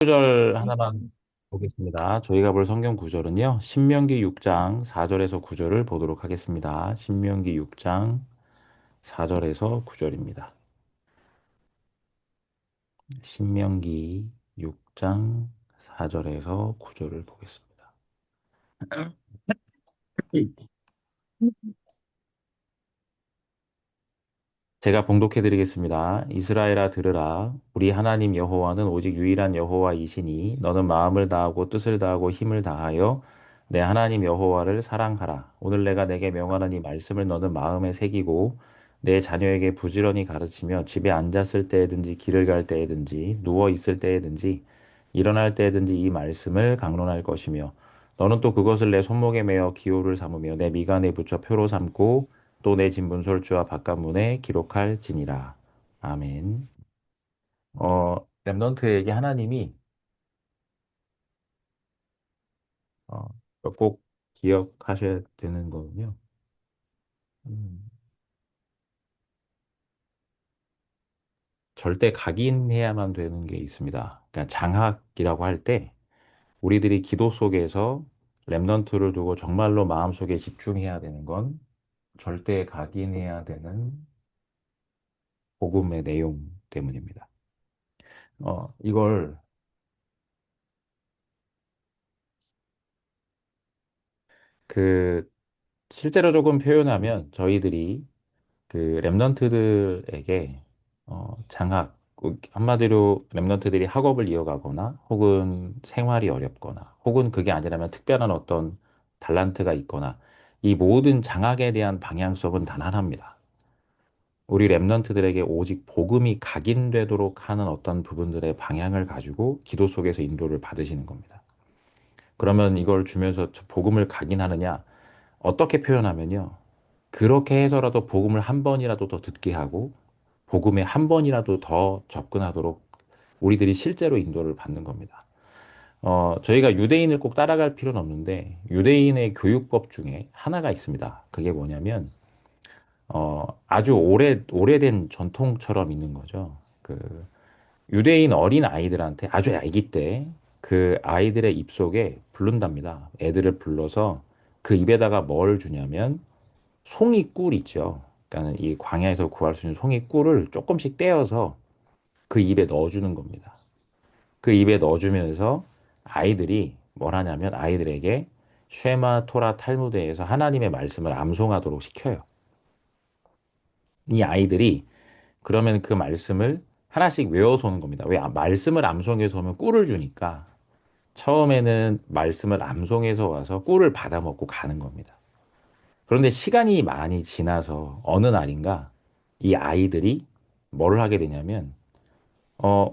구절 하나만 보겠습니다. 저희가 볼 성경 구절은요. 신명기 6장 4절에서 9절을 보도록 하겠습니다. 신명기 6장 4절에서 9절입니다. 신명기 6장 4절에서 9절을 보겠습니다. 제가 봉독해 드리겠습니다. 이스라엘아 들으라. 우리 하나님 여호와는 오직 유일한 여호와이시니 너는 마음을 다하고 뜻을 다하고 힘을 다하여 내 하나님 여호와를 사랑하라. 오늘 내가 내게 명하는 이 말씀을 너는 마음에 새기고 내 자녀에게 부지런히 가르치며 집에 앉았을 때에든지 길을 갈 때에든지 누워 있을 때에든지 일어날 때에든지 이 말씀을 강론할 것이며 너는 또 그것을 내 손목에 메어 기호를 삼으며 내 미간에 붙여 표로 삼고 또 내 진문설주와 바깥문에 기록할지니라. 아멘. 렘넌트에게 하나님이 어, 꼭 기억하셔야 되는 거군요. 음, 절대 각인해야만 되는 게 있습니다. 그러니까 장학이라고 할 때 우리들이 기도 속에서 렘넌트를 두고 정말로 마음속에 집중해야 되는 건 절대 각인해야 되는 복음의 내용 때문입니다. 이걸 그 실제로 조금 표현하면 저희들이 그 랩런트들에게 장학 한마디로 랩런트들이 학업을 이어가거나 혹은 생활이 어렵거나 혹은 그게 아니라면 특별한 어떤 달란트가 있거나 이 모든 장학에 대한 방향성은 단 하나입니다. 우리 랩런트들에게 오직 복음이 각인되도록 하는 어떤 부분들의 방향을 가지고 기도 속에서 인도를 받으시는 겁니다. 그러면 이걸 주면서 복음을 각인하느냐? 어떻게 표현하면요. 그렇게 해서라도 복음을 한 번이라도 더 듣게 하고 복음에 한 번이라도 더 접근하도록 우리들이 실제로 인도를 받는 겁니다. 저희가 유대인을 꼭 따라갈 필요는 없는데 유대인의 교육법 중에 하나가 있습니다. 그게 뭐냐면 아주 오래된 전통처럼 있는 거죠. 그 유대인 어린 아이들한테 아주 아기 때 그 아이들의 입속에 부른답니다. 애들을 불러서 그 입에다가 뭘 주냐면 송이꿀 있죠. 그러니까 이 광야에서 구할 수 있는 송이꿀을 조금씩 떼어서 그 입에 넣어주는 겁니다. 그 입에 넣어주면서 아이들이 뭘 하냐면 아이들에게 쉐마 토라 탈무드에서 하나님의 말씀을 암송하도록 시켜요. 이 아이들이 그러면 그 말씀을 하나씩 외워서 오는 겁니다. 왜? 말씀을 암송해서 오면 꿀을 주니까 처음에는 말씀을 암송해서 와서 꿀을 받아 먹고 가는 겁니다. 그런데 시간이 많이 지나서 어느 날인가 이 아이들이 뭘 하게 되냐면,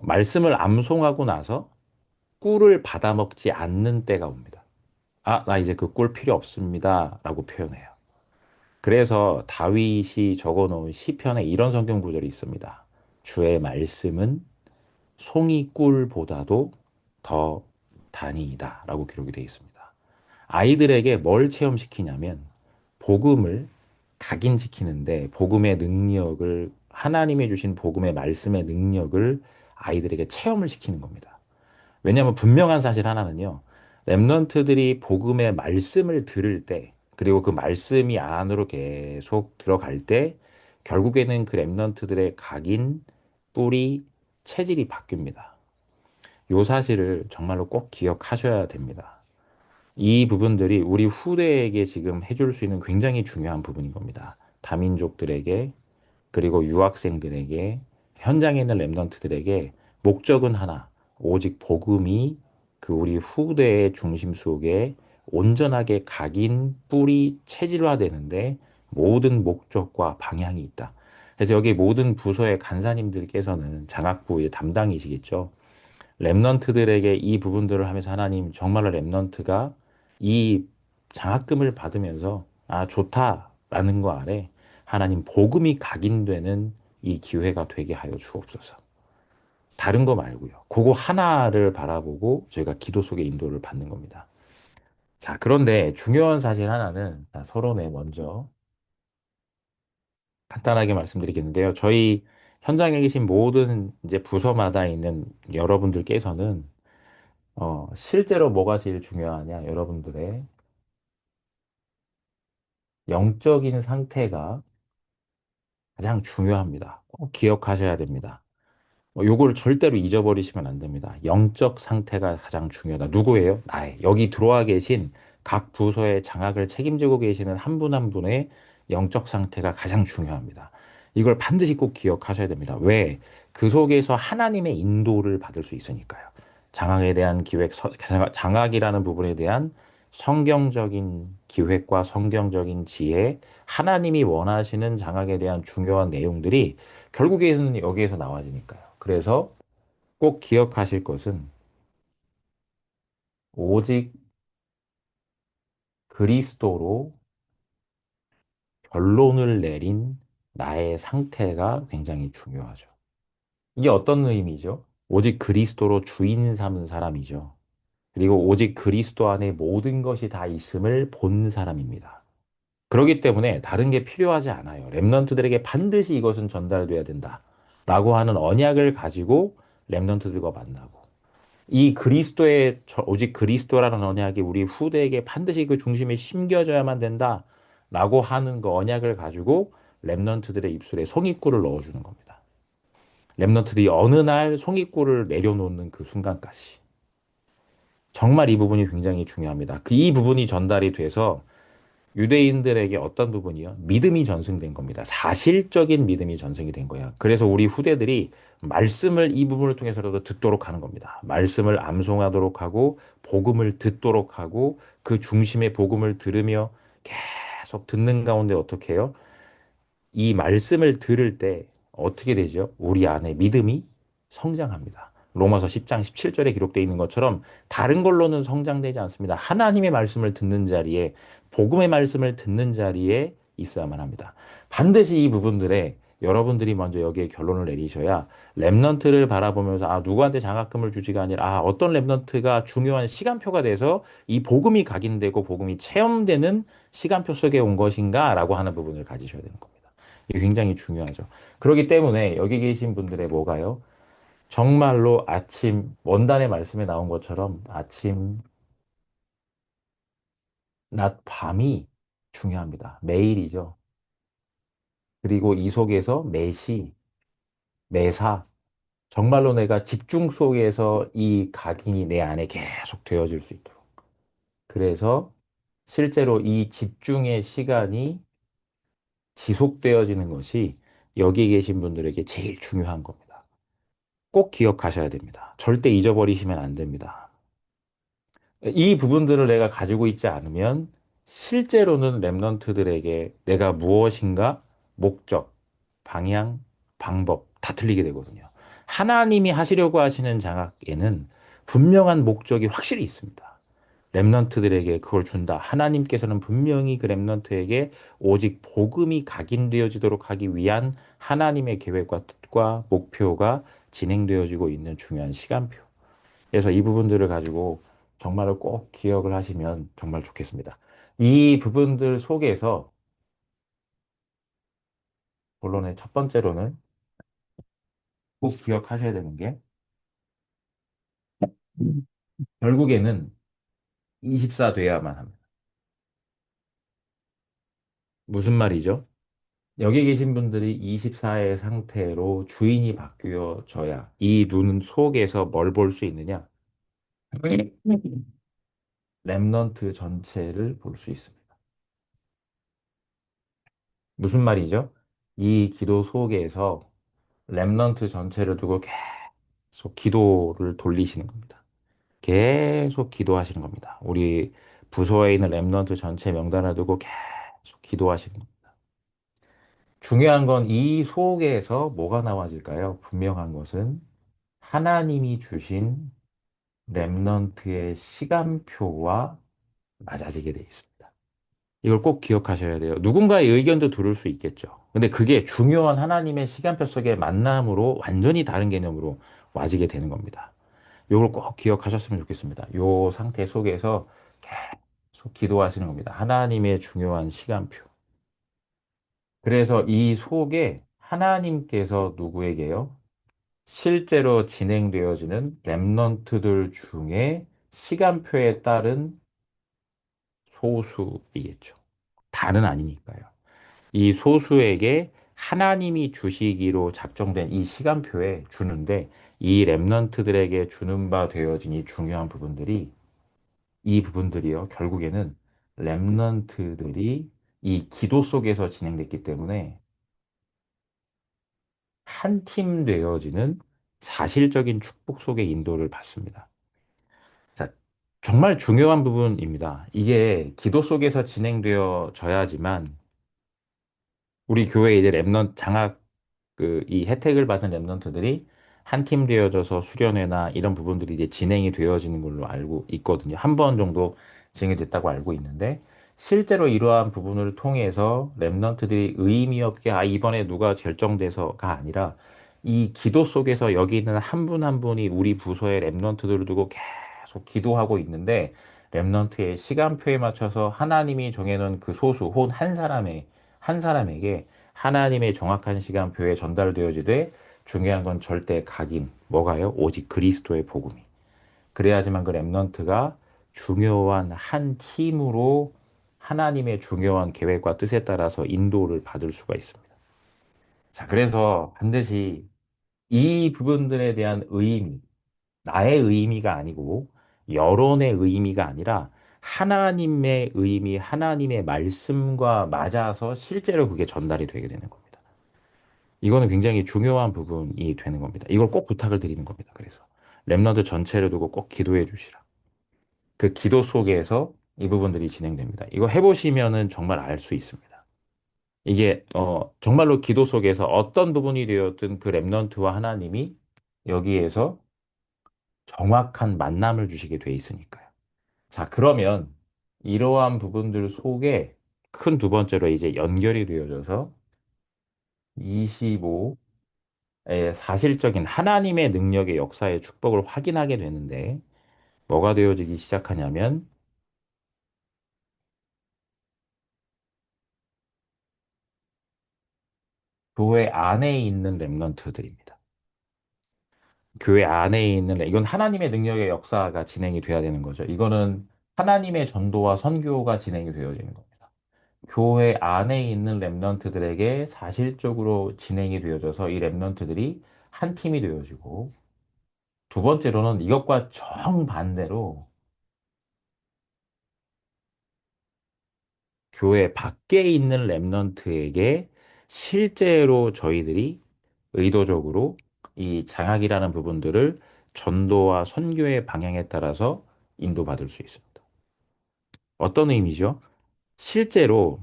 말씀을 암송하고 나서 꿀을 받아 먹지 않는 때가 옵니다. 아, 나 이제 그 꿀 필요 없습니다. 라고 표현해요. 그래서 다윗이 적어 놓은 시편에 이런 성경 구절이 있습니다. 주의 말씀은 송이꿀보다도 더 단이다. 라고 기록이 되어 있습니다. 아이들에게 뭘 체험시키냐면 복음을 각인시키는데 복음의 능력을 하나님이 주신 복음의 말씀의 능력을 아이들에게 체험을 시키는 겁니다. 왜냐하면 분명한 사실 하나는요. 랩런트들이 복음의 말씀을 들을 때 그리고 그 말씀이 안으로 계속 들어갈 때 결국에는 그 랩런트들의 각인, 뿌리, 체질이 바뀝니다. 이 사실을 정말로 꼭 기억하셔야 됩니다. 이 부분들이 우리 후대에게 지금 해줄 수 있는 굉장히 중요한 부분인 겁니다. 다민족들에게, 그리고 유학생들에게, 현장에 있는 랩런트들에게 목적은 하나, 오직 복음이 그 우리 후대의 중심 속에 온전하게 각인, 뿌리, 체질화되는데 모든 목적과 방향이 있다. 그래서 여기 모든 부서의 간사님들께서는 장학부의 담당이시겠죠. 랩넌트들에게 이 부분들을 하면서 하나님 정말로 랩넌트가 이 장학금을 받으면서 아 좋다라는 거 아래 하나님 복음이 각인되는 이 기회가 되게 하여 주옵소서. 다른 거 말고요. 그거 하나를 바라보고 저희가 기도 속에 인도를 받는 겁니다. 자, 그런데 중요한 사실 하나는 자, 서론에 먼저 간단하게 말씀드리겠는데요. 저희 현장에 계신 모든 이제 부서마다 있는 여러분들께서는 실제로 뭐가 제일 중요하냐? 여러분들의 영적인 상태가 가장 중요합니다. 꼭 기억하셔야 됩니다. 요거를 절대로 잊어버리시면 안 됩니다. 영적 상태가 가장 중요하다. 누구예요? 나의. 여기 들어와 계신 각 부서의 장악을 책임지고 계시는 한 분 한 분의 영적 상태가 가장 중요합니다. 이걸 반드시 꼭 기억하셔야 됩니다. 왜? 그 속에서 하나님의 인도를 받을 수 있으니까요. 장악에 대한 장악이라는 부분에 대한 성경적인 기획과 성경적인 지혜, 하나님이 원하시는 장악에 대한 중요한 내용들이 결국에는 여기에서 나와지니까요. 그래서 꼭 기억하실 것은 오직 그리스도로 결론을 내린 나의 상태가 굉장히 중요하죠. 이게 어떤 의미죠? 오직 그리스도로 주인 삼은 사람이죠. 그리고 오직 그리스도 안에 모든 것이 다 있음을 본 사람입니다. 그렇기 때문에 다른 게 필요하지 않아요. 랩런트들에게 반드시 이것은 전달돼야 된다. 라고 하는 언약을 가지고 랩런트들과 만나고 이 그리스도의 오직 그리스도라는 언약이 우리 후대에게 반드시 그 중심에 심겨져야만 된다라고 하는 그 언약을 가지고 렘넌트들의 입술에 송이꿀을 넣어주는 겁니다. 렘넌트들이 어느 날 송이꿀을 내려놓는 그 순간까지 정말 이 부분이 굉장히 중요합니다. 이 부분이 전달이 돼서 유대인들에게 어떤 부분이요? 믿음이 전승된 겁니다. 사실적인 믿음이 전승이 된 거야. 그래서 우리 후대들이 말씀을 이 부분을 통해서라도 듣도록 하는 겁니다. 말씀을 암송하도록 하고, 복음을 듣도록 하고, 그 중심의 복음을 들으며 계속 듣는 가운데 어떻게 해요? 이 말씀을 들을 때 어떻게 되죠? 우리 안에 믿음이 성장합니다. 로마서 10장 17절에 기록되어 있는 것처럼 다른 걸로는 성장되지 않습니다. 하나님의 말씀을 듣는 자리에, 복음의 말씀을 듣는 자리에 있어야만 합니다. 반드시 이 부분들에 여러분들이 먼저 여기에 결론을 내리셔야 랩넌트를 바라보면서 누구한테 장학금을 주지가 아니라 어떤 랩넌트가 중요한 시간표가 돼서 이 복음이 각인되고 복음이 체험되는 시간표 속에 온 것인가라고 하는 부분을 가지셔야 되는 겁니다. 이게 굉장히 중요하죠. 그렇기 때문에 여기 계신 분들의 뭐가요? 정말로 아침, 원단의 말씀에 나온 것처럼 아침, 낮, 밤이 중요합니다. 매일이죠. 그리고 이 속에서 매시, 매사, 정말로 내가 집중 속에서 이 각인이 내 안에 계속 되어질 수 있도록. 그래서 실제로 이 집중의 시간이 지속되어지는 것이 여기 계신 분들에게 제일 중요한 겁니다. 꼭 기억하셔야 됩니다. 절대 잊어버리시면 안 됩니다. 이 부분들을 내가 가지고 있지 않으면 실제로는 랩런트들에게 내가 무엇인가 목적, 방향, 방법 다 틀리게 되거든요. 하나님이 하시려고 하시는 장학에는 분명한 목적이 확실히 있습니다. 랩런트들에게 그걸 준다. 하나님께서는 분명히 그 랩런트에게 오직 복음이 각인되어지도록 하기 위한 하나님의 계획과 뜻과 목표가 진행되어지고 있는 중요한 시간표. 그래서 이 부분들을 가지고 정말로 꼭 기억을 하시면 정말 좋겠습니다. 이 부분들 속에서 본론의 첫 번째로는 꼭 기억하셔야 되는 게 결국에는 24 돼야만 합니다. 무슨 말이죠? 여기 계신 분들이 24의 상태로 주인이 바뀌어져야 이 눈 속에서 뭘 볼 수 있느냐? 랩넌트 전체를 볼 수 있습니다. 무슨 말이죠? 이 기도 속에서 랩넌트 전체를 두고 계속 기도를 돌리시는 겁니다. 계속 기도하시는 겁니다. 우리 부서에 있는 랩넌트 전체 명단을 두고 계속 기도하시는 겁니다. 중요한 건 이 속에서 뭐가 나와질까요? 분명한 것은 하나님이 주신 랩넌트의 시간표와 맞아지게 돼 있습니다. 이걸 꼭 기억하셔야 돼요. 누군가의 의견도 들을 수 있겠죠. 근데 그게 중요한 하나님의 시간표 속의 만남으로 완전히 다른 개념으로 와지게 되는 겁니다. 이걸 꼭 기억하셨으면 좋겠습니다. 이 상태 속에서 계속 기도하시는 겁니다. 하나님의 중요한 시간표. 그래서 이 속에 하나님께서 누구에게요? 실제로 진행되어지는 랩런트들 중에 시간표에 따른 소수이겠죠. 다는 아니니까요. 이 소수에게 하나님이 주시기로 작정된 이 시간표에 주는데 이 랩런트들에게 주는 바 되어진 이 중요한 부분들이 이 부분들이요. 결국에는 랩런트들이 이 기도 속에서 진행됐기 때문에 한 팀 되어지는 사실적인 축복 속의 인도를 받습니다. 자, 정말 중요한 부분입니다. 이게 기도 속에서 진행되어져야지만 우리 교회 이제 랩넌 장학 이 혜택을 받은 랩런트들이 한 팀 되어져서 수련회나 이런 부분들이 이제 진행이 되어지는 걸로 알고 있거든요. 한 번 정도 진행이 됐다고 알고 있는데 실제로 이러한 부분을 통해서 랩런트들이 의미 없게 아 이번에 누가 결정돼서가 아니라 이 기도 속에서 여기 있는 한 분 한 분이 우리 부서의 랩런트들을 두고 계속 기도하고 있는데 랩런트의 시간표에 맞춰서 하나님이 정해놓은 그 소수 혹은 한 사람에게 하나님의 정확한 시간표에 전달되어지되 중요한 건 절대 각인, 뭐가요? 오직 그리스도의 복음이. 그래야지만 그 랩넌트가 중요한 한 팀으로 하나님의 중요한 계획과 뜻에 따라서 인도를 받을 수가 있습니다. 자, 그래서 반드시 이 부분들에 대한 의미, 나의 의미가 아니고 여론의 의미가 아니라 하나님의 의미, 하나님의 말씀과 맞아서 실제로 그게 전달이 되게 되는 겁니다. 이거는 굉장히 중요한 부분이 되는 겁니다. 이걸 꼭 부탁을 드리는 겁니다. 그래서 랩너드 전체를 두고 꼭 기도해 주시라. 그 기도 속에서 이 부분들이 진행됩니다. 이거 해보시면은 정말 알 수 있습니다. 이게 정말로 기도 속에서 어떤 부분이 되었든 그 랩넌트와 하나님이 여기에서 정확한 만남을 주시게 돼 있으니까요. 자, 그러면 이러한 부분들 속에 큰 두 번째로 이제 연결이 되어져서 25 사실적인 하나님의 능력의 역사의 축복을 확인하게 되는데 뭐가 되어지기 시작하냐면 교회 안에 있는 렘넌트들입니다. 교회 안에 있는 이건 하나님의 능력의 역사가 진행이 돼야 되는 거죠. 이거는 하나님의 전도와 선교가 진행이 되어지는 겁니다. 교회 안에 있는 렘넌트들에게 사실적으로 진행이 되어져서 이 렘넌트들이 한 팀이 되어지고 두 번째로는 이것과 정반대로 교회 밖에 있는 랩런트에게 실제로 저희들이 의도적으로 이 장학이라는 부분들을 전도와 선교의 방향에 따라서 인도받을 수 있습니다. 어떤 의미죠? 실제로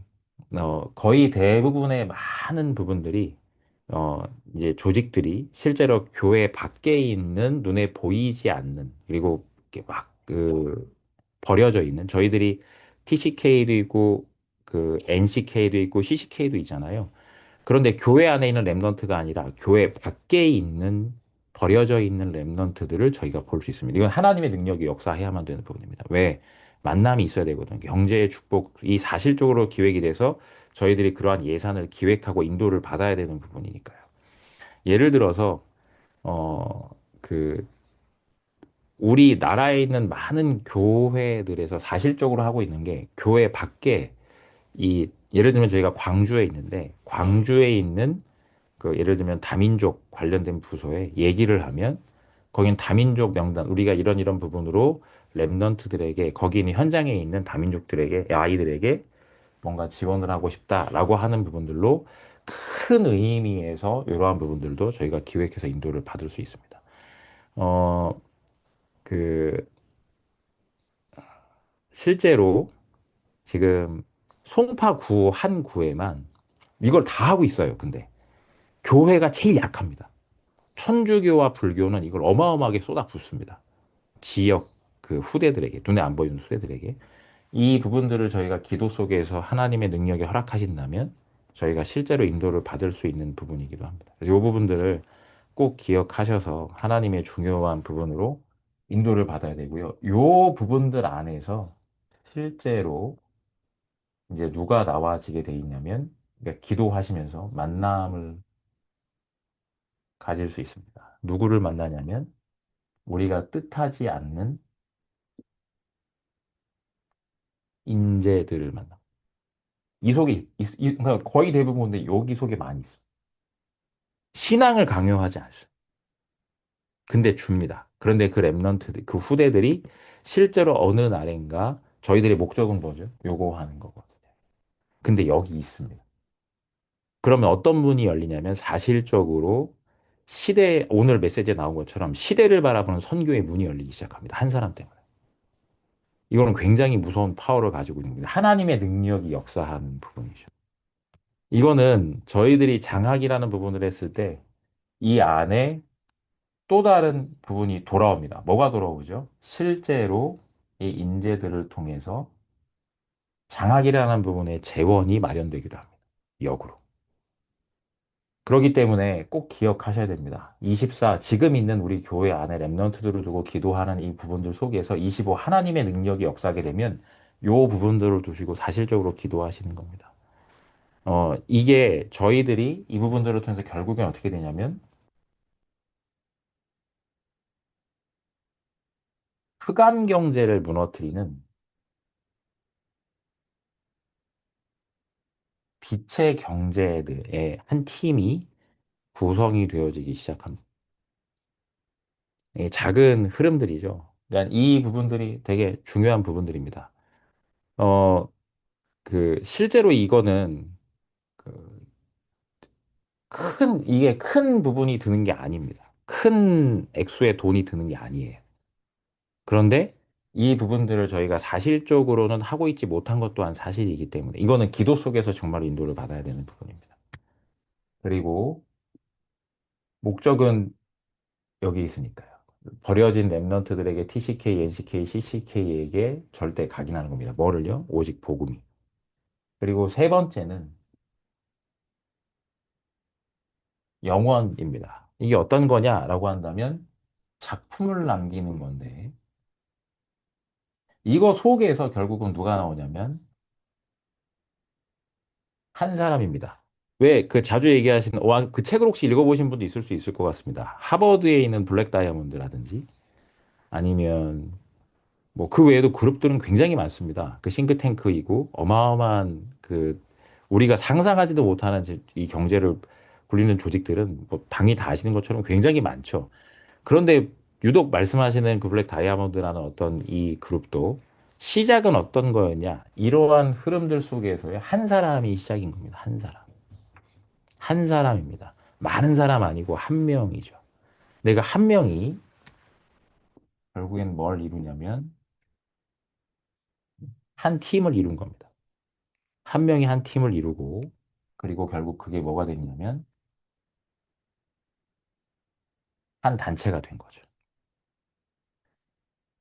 거의 대부분의 많은 부분들이 어, 이제 조직들이 실제로 교회 밖에 있는 눈에 보이지 않는 그리고 이렇게 막그 버려져 있는 저희들이 TCK도 있고 그 NCK도 있고 CCK도 있잖아요. 그런데 교회 안에 있는 랩런트가 아니라 교회 밖에 있는 버려져 있는 랩런트들을 저희가 볼 수 있습니다. 이건 하나님의 능력이 역사해야만 되는 부분입니다. 왜? 만남이 있어야 되거든요. 경제의 축복이 사실적으로 기획이 돼서 저희들이 그러한 예산을 기획하고 인도를 받아야 되는 부분이니까요. 예를 들어서 어, 그 우리나라에 있는 많은 교회들에서 사실적으로 하고 있는 게 교회 밖에 예를 들면 저희가 광주에 있는데 광주에 있는 그 예를 들면 다민족 관련된 부서에 얘기를 하면 거긴 다민족 명단 우리가 이런 부분으로 랩런트들에게 거기 있는 현장에 있는 다민족들에게 아이들에게 뭔가 지원을 하고 싶다라고 하는 부분들로 큰 의미에서 이러한 부분들도 저희가 기획해서 인도를 받을 수 있습니다. 어, 그 실제로 지금 송파구 한 구에만 이걸 다 하고 있어요. 근데 교회가 제일 약합니다. 천주교와 불교는 이걸 어마어마하게 쏟아붓습니다. 지역 그 후대들에게 눈에 안 보이는 후대들에게 이 부분들을 저희가 기도 속에서 하나님의 능력이 허락하신다면 저희가 실제로 인도를 받을 수 있는 부분이기도 합니다. 그래서 이 부분들을 꼭 기억하셔서 하나님의 중요한 부분으로 인도를 받아야 되고요. 이 부분들 안에서 실제로 이제 누가 나와지게 돼 있냐면 그러니까 기도하시면서 만남을 가질 수 있습니다. 누구를 만나냐면 우리가 뜻하지 않는 인재들을 만나. 이 속에 그러니까 거의 대부분 근데 여기 속에 많이 있어. 신앙을 강요하지 않습니다. 근데 줍니다. 그런데 그 랩런트들, 그 후대들이 실제로 어느 날인가 저희들의 목적은 뭐죠? 요거 하는 거거든요. 근데 여기 있습니다. 그러면 어떤 문이 열리냐면 사실적으로 오늘 메시지에 나온 것처럼 시대를 바라보는 선교의 문이 열리기 시작합니다. 한 사람 때문에. 이거는 굉장히 무서운 파워를 가지고 있는 겁니다. 하나님의 능력이 역사하는 부분이죠. 이거는 저희들이 장학이라는 부분을 했을 때 이 안에 또 다른 부분이 돌아옵니다. 뭐가 돌아오죠? 실제로 이 인재들을 통해서 장학이라는 부분의 재원이 마련되기도 합니다. 역으로. 그렇기 때문에 꼭 기억하셔야 됩니다. 24, 지금 있는 우리 교회 안에 랩넌트들을 두고 기도하는 이 부분들 속에서 25, 하나님의 능력이 역사하게 되면 요 부분들을 두시고 사실적으로 기도하시는 겁니다. 이게 저희들이 이 부분들을 통해서 결국엔 어떻게 되냐면 흑암 경제를 무너뜨리는 빛의 경제들의 한 팀이 구성이 되어지기 시작합니다. 이 작은 흐름들이죠. 그러니까 이 부분들이 되게 중요한 부분들입니다. 어, 실제로 이거는 그 이게 큰 부분이 드는 게 아닙니다. 큰 액수의 돈이 드는 게 아니에요. 그런데 이 부분들을 저희가 사실적으로는 하고 있지 못한 것 또한 사실이기 때문에 이거는 기도 속에서 정말 인도를 받아야 되는 부분입니다. 그리고 목적은 여기 있으니까요. 버려진 랩런트들에게 TCK, NCK, CCK에게 절대 각인하는 겁니다. 뭐를요? 오직 복음이. 그리고 세 번째는 영원입니다. 이게 어떤 거냐라고 한다면 작품을 남기는 건데 이거 속에서 결국은 누가 나오냐면 한 사람입니다. 왜 그 자주 얘기하시는 그 책을 혹시 읽어보신 분도 있을 수 있을 것 같습니다. 하버드에 있는 블랙 다이아몬드라든지 아니면 뭐 그 외에도 그룹들은 굉장히 많습니다. 그 싱크탱크이고 어마어마한 우리가 상상하지도 못하는 이 경제를 굴리는 조직들은 뭐 당이 다 아시는 것처럼 굉장히 많죠. 그런데 유독 말씀하시는 그 블랙 다이아몬드라는 어떤 이 그룹도 시작은 어떤 거였냐? 이러한 흐름들 속에서의 한 사람이 시작인 겁니다. 한 사람. 한 사람입니다. 많은 사람 아니고 한 명이죠. 내가 한 명이 결국엔 뭘 이루냐면 한 팀을 이룬 겁니다. 한 명이 한 팀을 이루고 그리고 결국 그게 뭐가 됐냐면 한 단체가 된 거죠.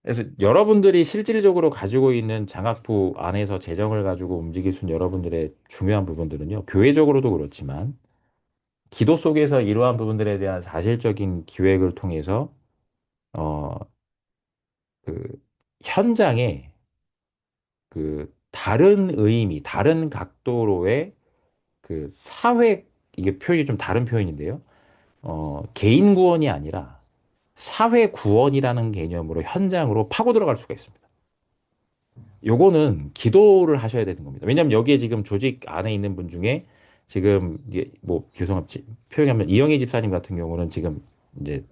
그래서 여러분들이 실질적으로 가지고 있는 장학부 안에서 재정을 가지고 움직일 수 있는 여러분들의 중요한 부분들은요, 교회적으로도 그렇지만, 기도 속에서 이러한 부분들에 대한 사실적인 기획을 통해서, 어, 그, 현장에 다른 의미, 다른 각도로의 이게 표현이 좀 다른 표현인데요. 개인 구원이 아니라 사회 구원이라는 개념으로 현장으로 파고 들어갈 수가 있습니다. 요거는 기도를 하셔야 되는 겁니다. 왜냐하면 여기에 지금 조직 안에 있는 분 중에 지금 이게 뭐 죄송합니다. 표현하면 이영애 집사님 같은 경우는 지금 이제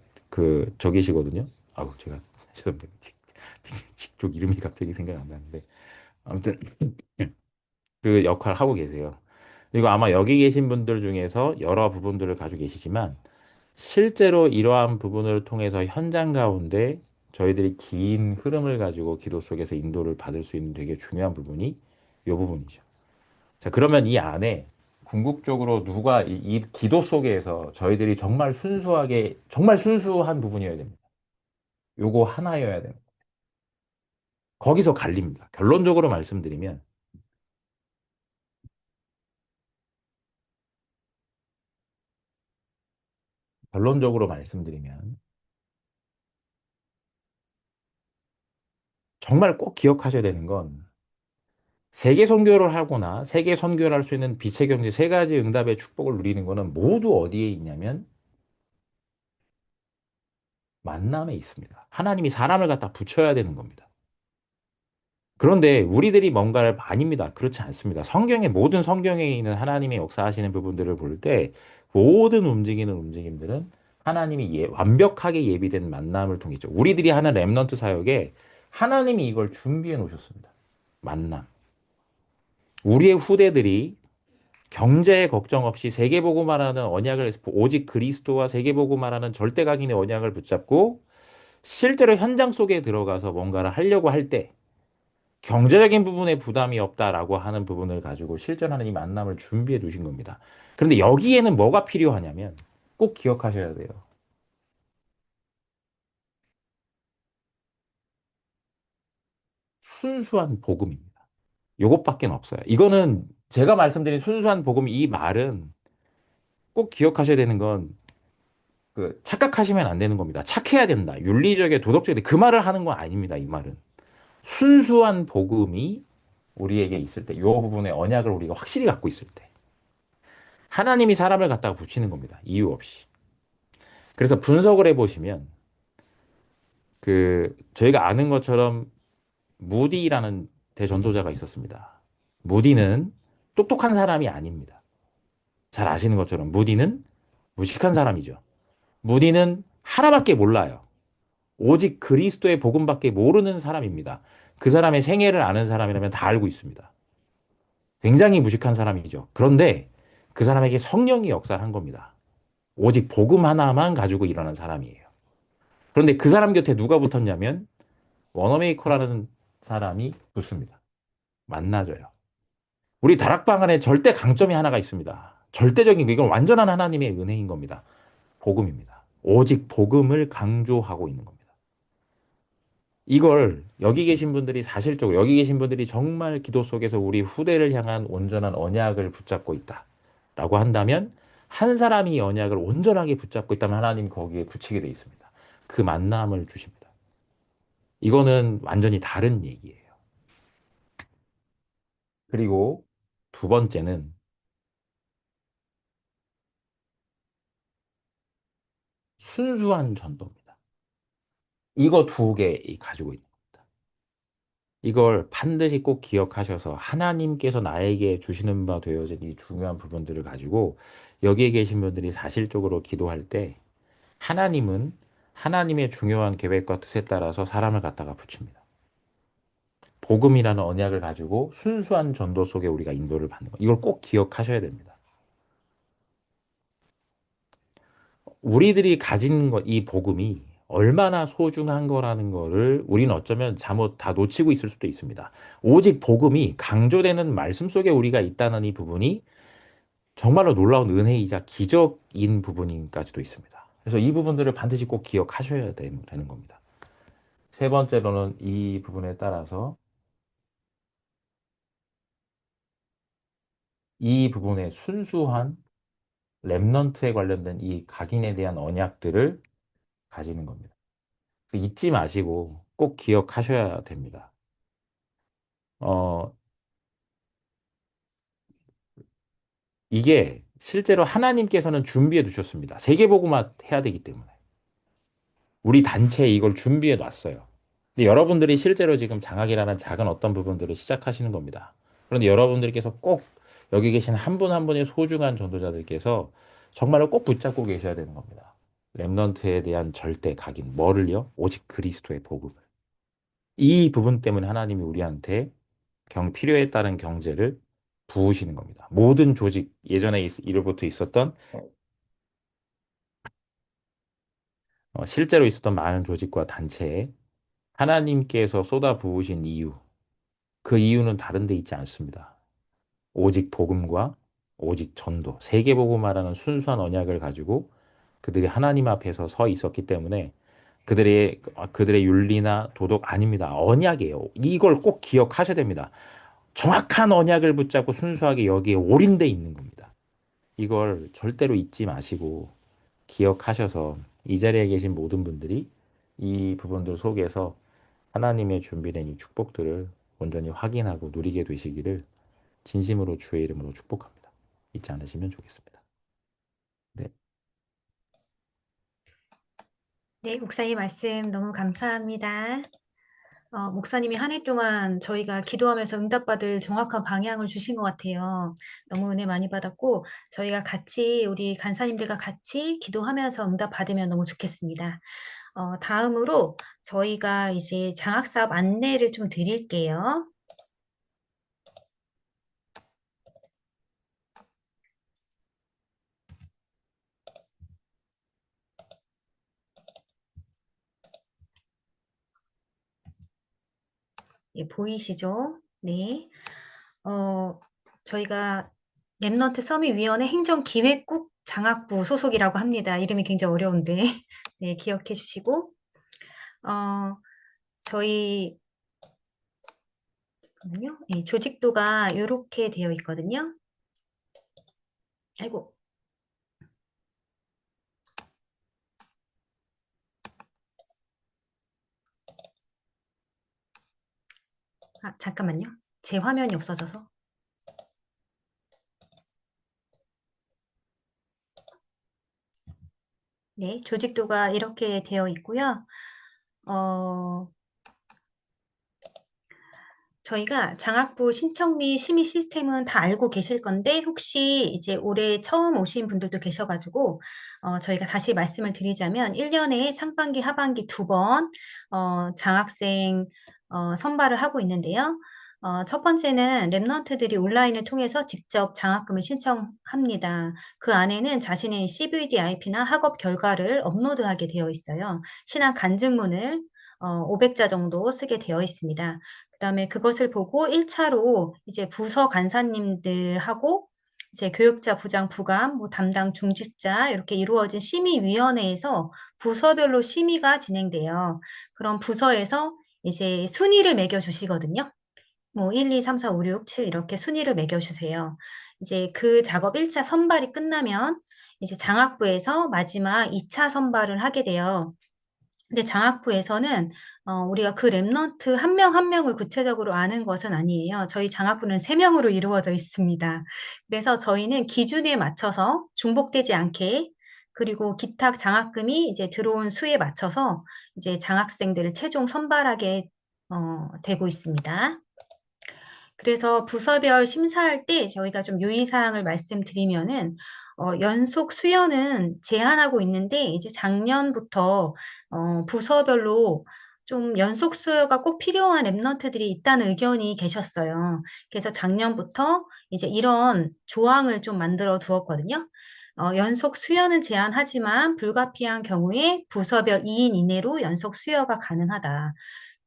저기시거든요. 아우 제가 죄송합니다. 쪽 이름이 갑자기 생각이 안 나는데 아무튼 그 역할 하고 계세요. 그리고 아마 여기 계신 분들 중에서 여러 부분들을 가지고 계시지만 실제로 이러한 부분을 통해서 현장 가운데 저희들이 긴 흐름을 가지고 기도 속에서 인도를 받을 수 있는 되게 중요한 부분이 이 부분이죠. 자, 그러면 이 안에 궁극적으로 이 기도 속에서 저희들이 정말 순수한 부분이어야 됩니다. 요거 하나여야 됩니다. 거기서 갈립니다. 결론적으로 말씀드리면, 정말 꼭 기억하셔야 되는 건 세계 선교를 하거나 세계 선교를 할 수 있는 빛의 경제 세 가지 응답의 축복을 누리는 거는 모두 어디에 있냐면 만남에 있습니다. 하나님이 사람을 갖다 붙여야 되는 겁니다. 그런데 우리들이 뭔가를 아닙니다. 그렇지 않습니다. 모든 성경에 있는 하나님의 역사하시는 부분들을 볼 때 모든 움직이는 움직임들은 하나님이 완벽하게 예비된 만남을 통했죠. 우리들이 하는 렘넌트 사역에 하나님이 이걸 준비해 놓으셨습니다. 만남. 우리의 후대들이 경제에 걱정 없이 세계복음화라는 언약을 오직 그리스도와 세계복음화라는 절대각인의 언약을 붙잡고 실제로 현장 속에 들어가서 뭔가를 하려고 할 때 경제적인 부분에 부담이 없다라고 하는 부분을 가지고 실전하는 이 만남을 준비해 두신 겁니다. 그런데 여기에는 뭐가 필요하냐면 꼭 기억하셔야 돼요. 순수한 복음입니다. 요것밖에 없어요. 이거는 제가 말씀드린 순수한 복음 이 말은 꼭 기억하셔야 되는 건 착각하시면 안 되는 겁니다. 착해야 된다. 윤리적에 도덕적에 그 말을 하는 건 아닙니다. 이 말은. 순수한 복음이 우리에게 있을 때, 이 부분의 언약을 우리가 확실히 갖고 있을 때, 하나님이 사람을 갖다가 붙이는 겁니다. 이유 없이. 그래서 분석을 해보시면, 저희가 아는 것처럼 무디라는 대전도자가 있었습니다. 무디는 똑똑한 사람이 아닙니다. 잘 아시는 것처럼 무디는 무식한 사람이죠. 무디는 하나밖에 몰라요. 오직 그리스도의 복음밖에 모르는 사람입니다. 그 사람의 생애를 아는 사람이라면 다 알고 있습니다. 굉장히 무식한 사람이죠. 그런데 그 사람에게 성령이 역사한 겁니다. 오직 복음 하나만 가지고 일어난 사람이에요. 그런데 그 사람 곁에 누가 붙었냐면 워너메이커라는 사람이 붙습니다. 만나줘요. 우리 다락방 안에 절대 강점이 하나가 있습니다. 절대적인 이건 완전한 하나님의 은혜인 겁니다. 복음입니다. 오직 복음을 강조하고 있는 겁니다. 이걸 여기 계신 분들이 사실적으로 여기 계신 분들이 정말 기도 속에서 우리 후대를 향한 온전한 언약을 붙잡고 있다라고 한다면 한 사람이 이 언약을 온전하게 붙잡고 있다면 하나님 거기에 붙이게 돼 있습니다. 그 만남을 주십니다. 이거는 완전히 다른 얘기예요. 그리고 두 번째는 순수한 전도입니다. 이거 두 개 가지고 있는 겁니다. 이걸 반드시 꼭 기억하셔서 하나님께서 나에게 주시는 바 되어진 이 중요한 부분들을 가지고 여기에 계신 분들이 사실적으로 기도할 때 하나님은 하나님의 중요한 계획과 뜻에 따라서 사람을 갖다가 붙입니다. 복음이라는 언약을 가지고 순수한 전도 속에 우리가 인도를 받는 거. 이걸 꼭 기억하셔야 됩니다. 우리들이 가진 것, 이 복음이 얼마나 소중한 거라는 거를 우리는 어쩌면 잘못 다 놓치고 있을 수도 있습니다. 오직 복음이 강조되는 말씀 속에 우리가 있다는 이 부분이 정말로 놀라운 은혜이자 기적인 부분까지도 있습니다. 그래서 이 부분들을 반드시 꼭 기억하셔야 되는 겁니다. 세 번째로는 이 부분에 따라서 이 부분의 순수한 렘넌트에 관련된 이 각인에 대한 언약들을 가지는 겁니다. 잊지 마시고 꼭 기억하셔야 됩니다. 어, 이게 실제로 하나님께서는 준비해 두셨습니다. 세계복음화 해야 되기 때문에. 우리 단체에 이걸 준비해 놨어요. 근데 여러분들이 실제로 지금 장학이라는 작은 어떤 부분들을 시작하시는 겁니다. 그런데 여러분들께서 꼭 여기 계신 한 분 한 분의 소중한 전도자들께서 정말로 꼭 붙잡고 계셔야 되는 겁니다. 렘넌트에 대한 절대 각인, 뭐를요? 오직 그리스도의 복음을. 이 부분 때문에 하나님이 우리한테 필요에 따른 경제를 부으시는 겁니다. 모든 조직, 예전에 이로부터 있었던 실제로 있었던 많은 조직과 단체에 하나님께서 쏟아 부으신 이유, 그 이유는 다른 데 있지 않습니다. 오직 복음과 오직 전도, 세계복음화라는 순수한 언약을 가지고 그들이 하나님 앞에서 서 있었기 때문에 그들의 윤리나 도덕 아닙니다. 언약이에요. 이걸 꼭 기억하셔야 됩니다. 정확한 언약을 붙잡고 순수하게 여기에 올인돼 있는 겁니다. 이걸 절대로 잊지 마시고 기억하셔서 이 자리에 계신 모든 분들이 이 부분들 속에서 하나님의 준비된 이 축복들을 온전히 확인하고 누리게 되시기를 진심으로 주의 이름으로 축복합니다. 잊지 않으시면 좋겠습니다. 네. 네, 목사님 말씀 너무 감사합니다. 목사님이 한 해 동안 저희가 기도하면서 응답받을 정확한 방향을 주신 것 같아요. 너무 은혜 많이 받았고, 저희가 같이, 우리 간사님들과 같이 기도하면서 응답받으면 너무 좋겠습니다. 다음으로 저희가 이제 장학사업 안내를 좀 드릴게요. 예, 보이시죠? 네. 어, 저희가 랩넌트 서밋위원회 행정기획국 장학부 소속이라고 합니다. 이름이 굉장히 어려운데, 네, 기억해 주시고, 어, 저희, 잠깐만요. 예, 조직도가 이렇게 되어 있거든요. 아이고, 잠깐만요. 제 화면이 없어져서. 네, 조직도가 이렇게 되어 있고요. 어, 저희가 장학부 신청 및 심의 시스템은 다 알고 계실 건데 혹시 이제 올해 처음 오신 분들도 계셔가지고 저희가 다시 말씀을 드리자면 1년에 상반기, 하반기 두 번 장학생 선발을 하고 있는데요. 첫 번째는 랩런트들이 온라인을 통해서 직접 장학금을 신청합니다. 그 안에는 자신의 CVD-IP나 학업 결과를 업로드하게 되어 있어요. 신학 간증문을 500자 정도 쓰게 되어 있습니다. 그다음에 그것을 보고 1차로 이제 부서 간사님들하고 이제 교육자, 부장, 부감, 뭐 담당 중직자 이렇게 이루어진 심의위원회에서 부서별로 심의가 진행돼요. 그럼 부서에서 이제 순위를 매겨주시거든요. 뭐 1, 2, 3, 4, 5, 6, 7 이렇게 순위를 매겨주세요. 이제 그 작업 1차 선발이 끝나면 이제 장학부에서 마지막 2차 선발을 하게 돼요. 근데 장학부에서는 우리가 그 랩넌트 한 명 한 명을 구체적으로 아는 것은 아니에요. 저희 장학부는 3명으로 이루어져 있습니다. 그래서 저희는 기준에 맞춰서 중복되지 않게 그리고 기탁 장학금이 이제 들어온 수에 맞춰서 이제 장학생들을 최종 선발하게 되고 있습니다. 그래서 부서별 심사할 때 저희가 좀 유의사항을 말씀드리면은, 연속 수여는 제한하고 있는데, 이제 작년부터, 부서별로 좀 연속 수여가 꼭 필요한 랩런트들이 있다는 의견이 계셨어요. 그래서 작년부터 이제 이런 조항을 좀 만들어 두었거든요. 연속 수여는 제한하지만 불가피한 경우에 부서별 2인 이내로 연속 수여가 가능하다.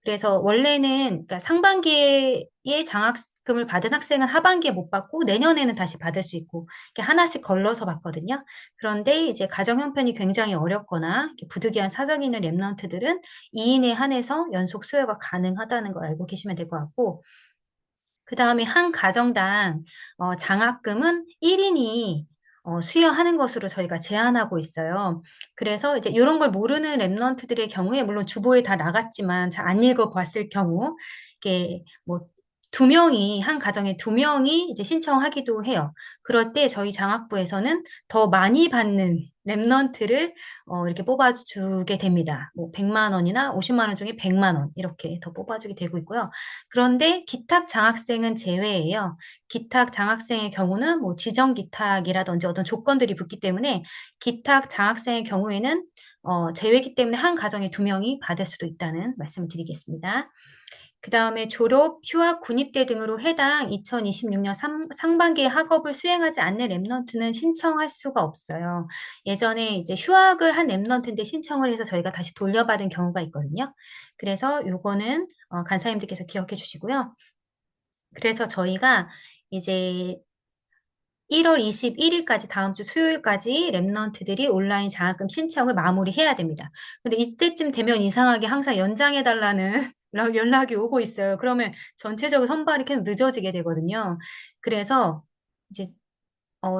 그래서 원래는 그러니까 상반기에 장학금을 받은 학생은 하반기에 못 받고 내년에는 다시 받을 수 있고 이렇게 하나씩 걸러서 받거든요. 그런데 이제 가정 형편이 굉장히 어렵거나 이렇게 부득이한 사정이 있는 랩런트들은 2인에 한해서 연속 수여가 가능하다는 걸 알고 계시면 될 것 같고 그 다음에 한 가정당 장학금은 1인이 수여하는 것으로 저희가 제한하고 있어요. 그래서 이제 이런 걸 모르는 랩런트들의 경우에 물론 주보에 다 나갔지만 잘 안 읽어봤을 경우 이게 뭐 2명이 한 가정에 2명이 이제 신청하기도 해요. 그럴 때 저희 장학부에서는 더 많이 받는 랩런트를 이렇게 뽑아주게 됩니다. 뭐 100만 원이나 50만 원 중에 100만 원 이렇게 더 뽑아주게 되고 있고요. 그런데 기탁 장학생은 제외예요. 기탁 장학생의 경우는 뭐 지정 기탁이라든지 어떤 조건들이 붙기 때문에 기탁 장학생의 경우에는 제외이기 때문에 한 가정에 2명이 받을 수도 있다는 말씀을 드리겠습니다. 그 다음에 졸업, 휴학, 군입대 등으로 해당 2026년 상반기에 학업을 수행하지 않는 랩런트는 신청할 수가 없어요. 예전에 이제 휴학을 한 랩런트인데 신청을 해서 저희가 다시 돌려받은 경우가 있거든요. 그래서 요거는 간사님들께서 기억해 주시고요. 그래서 저희가 이제 1월 21일까지 다음 주 수요일까지 랩런트들이 온라인 장학금 신청을 마무리해야 됩니다. 근데 이때쯤 되면 이상하게 항상 연장해달라는 연락이 오고 있어요. 그러면 전체적으로 선발이 계속 늦어지게 되거든요. 그래서 이제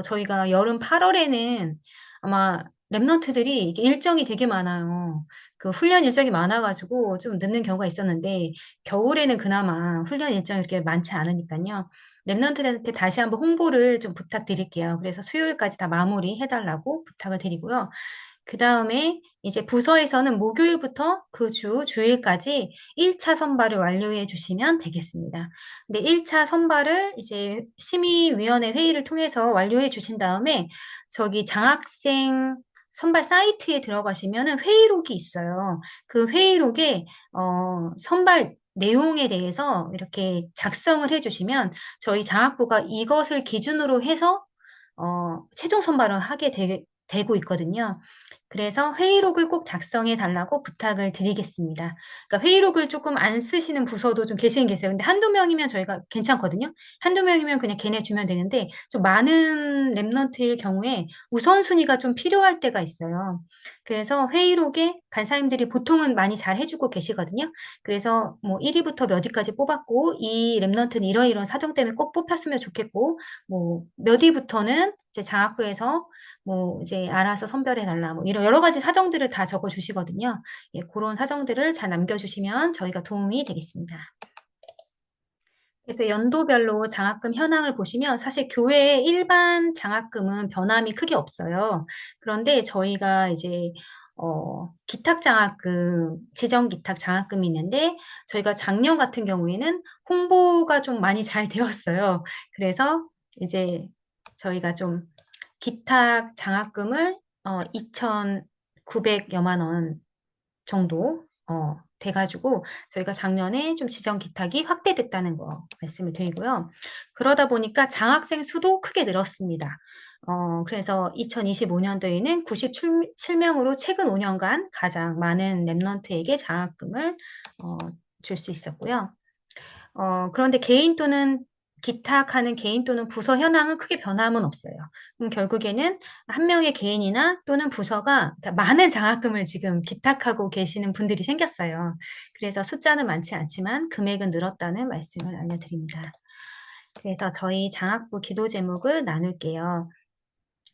저희가 여름 8월에는 아마 랩런트들이 이게 일정이 되게 많아요. 그 훈련 일정이 많아가지고 좀 늦는 경우가 있었는데 겨울에는 그나마 훈련 일정이 그렇게 많지 않으니까요. 랩런트들한테 다시 한번 홍보를 좀 부탁드릴게요. 그래서 수요일까지 다 마무리해달라고 부탁을 드리고요. 그 다음에 이제 부서에서는 목요일부터 그 주일까지 1차 선발을 완료해 주시면 되겠습니다. 근데 1차 선발을 이제 심의위원회 회의를 통해서 완료해 주신 다음에 저기 장학생 선발 사이트에 들어가시면은 회의록이 있어요. 그 회의록에 선발 내용에 대해서 이렇게 작성을 해주시면 저희 장학부가 이것을 기준으로 해서 최종 선발을 되고 있거든요. 그래서 회의록을 꼭 작성해 달라고 부탁을 드리겠습니다. 그러니까 회의록을 조금 안 쓰시는 부서도 좀 계시긴 계세요. 근데 한두 명이면 저희가 괜찮거든요. 한두 명이면 그냥 걔네 주면 되는데 좀 많은 랩런트일 경우에 우선순위가 좀 필요할 때가 있어요. 그래서 회의록에 간사님들이 보통은 많이 잘 해주고 계시거든요. 그래서 뭐 1위부터 몇 위까지 뽑았고 이 랩런트는 이러이러한 사정 때문에 꼭 뽑혔으면 좋겠고 뭐 몇 위부터는 이제 장학부에서 뭐 이제 알아서 선별해 달라 뭐 이런 여러 가지 사정들을 다 적어 주시거든요. 예, 그런 사정들을 잘 남겨주시면 저희가 도움이 되겠습니다. 그래서 연도별로 장학금 현황을 보시면 사실 교회의 일반 장학금은 변함이 크게 없어요. 그런데 저희가 이제 기탁 장학금, 지정 기탁 장학금이 있는데 저희가 작년 같은 경우에는 홍보가 좀 많이 잘 되었어요. 그래서 이제 저희가 좀 기탁 장학금을 2,900여만 원 정도 돼가지고 저희가 작년에 좀 지정 기탁이 확대됐다는 거 말씀을 드리고요. 그러다 보니까 장학생 수도 크게 늘었습니다. 그래서 2025년도에는 97명으로 최근 5년간 가장 많은 랩런트에게 장학금을 줄 수 있었고요. 그런데 개인 또는 기탁하는 개인 또는 부서 현황은 크게 변함은 없어요. 그럼 결국에는 한 명의 개인이나 또는 부서가 그러니까 많은 장학금을 지금 기탁하고 계시는 분들이 생겼어요. 그래서 숫자는 많지 않지만 금액은 늘었다는 말씀을 알려드립니다. 그래서 저희 장학부 기도 제목을 나눌게요.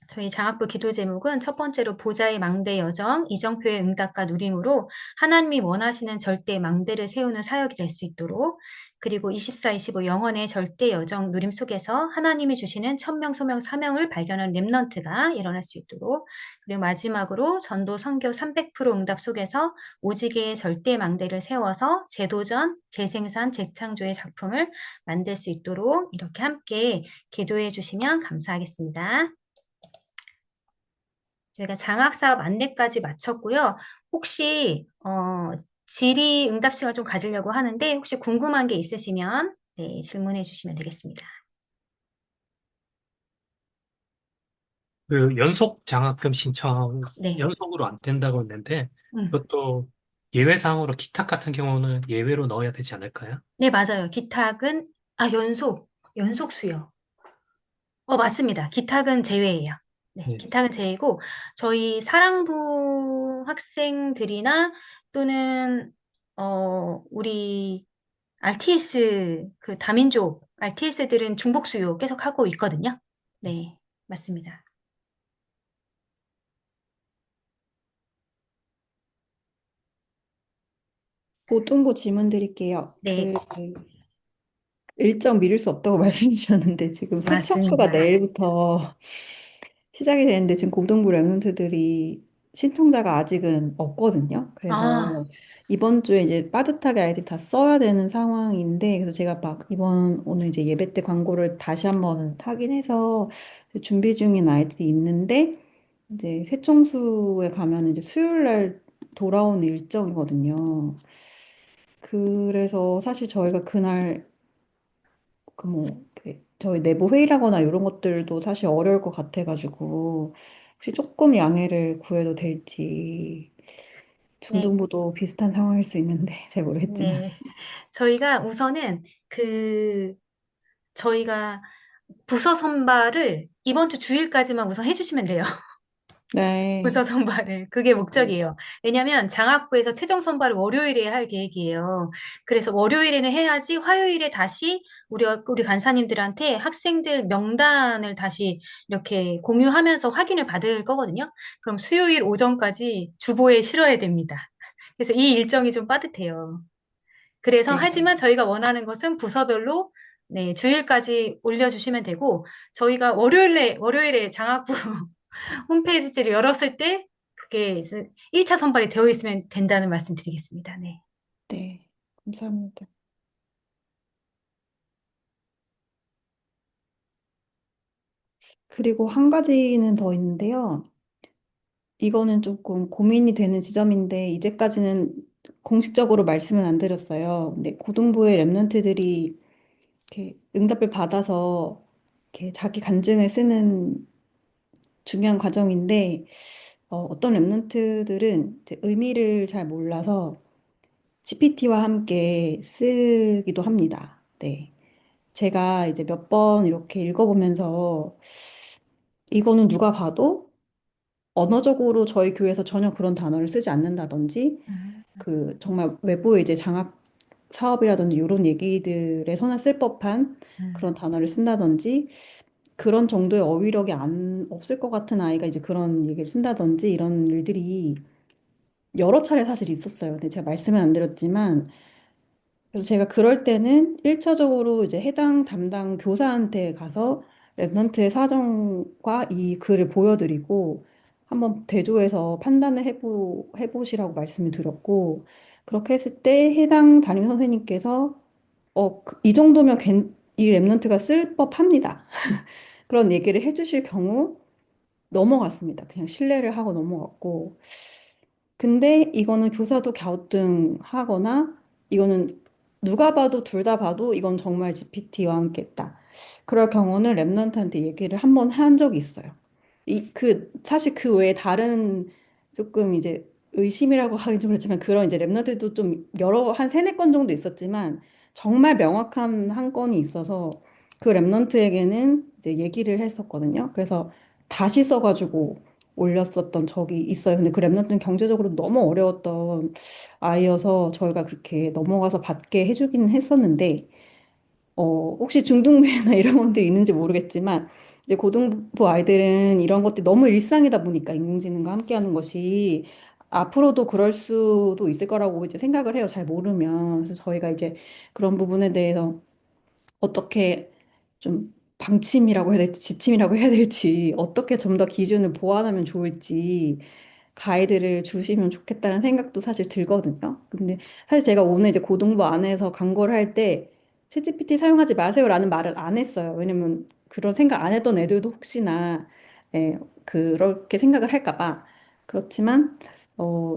저희 장학부 기도 제목은 첫 번째로 보좌의 망대 여정, 이정표의 응답과 누림으로 하나님이 원하시는 절대 망대를 세우는 사역이 될 수 있도록 그리고 24, 25 영혼의 절대 여정 누림 속에서 하나님이 주시는 천명, 소명, 사명을 발견한 렘넌트가 일어날 수 있도록 그리고 마지막으로 전도 선교 300% 응답 속에서 오직의 절대 망대를 세워서 재도전, 재생산, 재창조의 작품을 만들 수 있도록 이렇게 함께 기도해 주시면 감사하겠습니다. 저희가 장학사업 안내까지 마쳤고요. 혹시 질의 응답 시간 좀 가지려고 하는데 혹시 궁금한 게 있으시면 네, 질문해 주시면 되겠습니다. 그 연속 장학금 신청 네. 연속으로 안 된다고 했는데 음. 그것도 예외상으로 기탁 같은 경우는 예외로 넣어야 되지 않을까요? 네, 맞아요. 기탁은 연속 수요. 맞습니다. 기탁은 제외예요. 네, 네. 기탁은 제외고 저희 사랑부 학생들이나 또는 우리 RTS 그 다민족 RTS들은 중복 수요 계속 하고 있거든요. 네, 맞습니다. 고등부 질문 드릴게요. 네, 일정 미룰 수 없다고 말씀 주셨는데 지금 세척수가 맞습니다. 내일부터 시작이 되는데 지금 고등부 랩런트들이 신청자가 아직은 없거든요. 아, 그래서 이번 주에 이제 빠듯하게 아이들 다 써야 되는 상황인데 그래서 제가 막 오늘 이제 예배 때 광고를 다시 한번 확인해서 준비 중인 아이들이 있는데 이제 세청수에 가면 이제 수요일 날 돌아오는 일정이거든요. 그래서 사실 저희가 그날 저희 내부 회의라거나 이런 것들도 사실 어려울 것 같아가지고 혹시 조금 양해를 구해도 될지 네, 중등부도 비슷한 상황일 수 있는데 잘 모르겠지만 네. 저희가 우선은 저희가 부서 선발을 이번 주 주일까지만 우선 해주시면 돼요. 부서 네. 선발을. 그게 목적이에요. 왜냐면 장학부에서 최종 선발을 월요일에 할 계획이에요. 그래서 월요일에는 해야지 화요일에 다시 우리 간사님들한테 학생들 명단을 다시 이렇게 공유하면서 확인을 받을 거거든요. 그럼 수요일 오전까지 주보에 실어야 됩니다. 그래서 이 일정이 좀 빠듯해요. 그래서 네. 하지만 저희가 원하는 것은 부서별로 네, 주일까지 올려주시면 되고 저희가 월요일에 장학부 홈페이지를 열었을 때 그게 1차 선발이 되어 있으면 된다는 말씀 드리겠습니다. 네. 네, 감사합니다. 그리고 한 가지는 더 있는데요. 이거는 조금 고민이 되는 지점인데, 이제까지는 공식적으로 말씀은 안 드렸어요. 근데 고등부의 랩런트들이 이렇게 응답을 받아서 이렇게 자기 간증을 쓰는 중요한 과정인데, 어떤 랩런트들은 이제 의미를 잘 몰라서 GPT와 함께 쓰기도 합니다. 네. 제가 이제 몇 번 이렇게 읽어보면서 이거는 누가 봐도 언어적으로 저희 교회에서 전혀 그런 단어를 쓰지 않는다든지 음, 그 정말 외부의 이제 장학 사업이라든지 이런 얘기들에서나 쓸 법한 음, 그런 단어를 쓴다든지 그런 정도의 어휘력이 안 없을 것 같은 아이가 이제 그런 얘기를 쓴다든지 이런 일들이 여러 차례 사실 있었어요. 근데 제가 말씀은 안 드렸지만 그래서 제가 그럴 때는 1차적으로 이제 해당 담당 교사한테 가서 랩넌트의 사정과 이 글을 보여드리고 한번 대조해서 판단을 해보시라고 말씀을 드렸고 그렇게 했을 때 해당 담임 선생님께서 이 정도면 이 랩넌트가 쓸 법합니다. 그런 얘기를 해주실 경우 넘어갔습니다. 그냥 신뢰를 하고 넘어갔고 근데 이거는 교사도 갸우뚱하거나 이거는 누가 봐도 둘 다 봐도 이건 정말 GPT와 함께했다. 그럴 경우는 랩런트한테 얘기를 한번 한 적이 있어요. 사실 그 외에 다른 조금 이제 의심이라고 하긴 좀 그렇지만 그런 이제 랩런트도 좀 한 세네 건 정도 있었지만 정말 명확한 한 건이 있어서 그 랩런트에게는 이제 얘기를 했었거든요. 그래서 다시 써가지고 올렸었던 적이 있어요. 근데 그 랩런트는 경제적으로 너무 어려웠던 아이여서 저희가 그렇게 넘어가서 받게 해주기는 했었는데, 혹시 중등부나 이런 분들이 있는지 모르겠지만, 이제 고등부 아이들은 이런 것들이 너무 일상이다 보니까 인공지능과 함께하는 것이 앞으로도 그럴 수도 있을 거라고 이제 생각을 해요. 잘 모르면. 그래서 저희가 이제 그런 부분에 대해서 어떻게 좀 방침이라고 해야 될지 지침이라고 해야 될지 어떻게 좀 더 기준을 보완하면 좋을지 가이드를 주시면 좋겠다는 생각도 사실 들거든요. 근데 사실 제가 오늘 이제 고등부 안에서 광고를 할 때 챗GPT 사용하지 마세요라는 말을 안 했어요. 왜냐면 그런 생각 안 했던 애들도 혹시나 그렇게 생각을 할까 봐. 그렇지만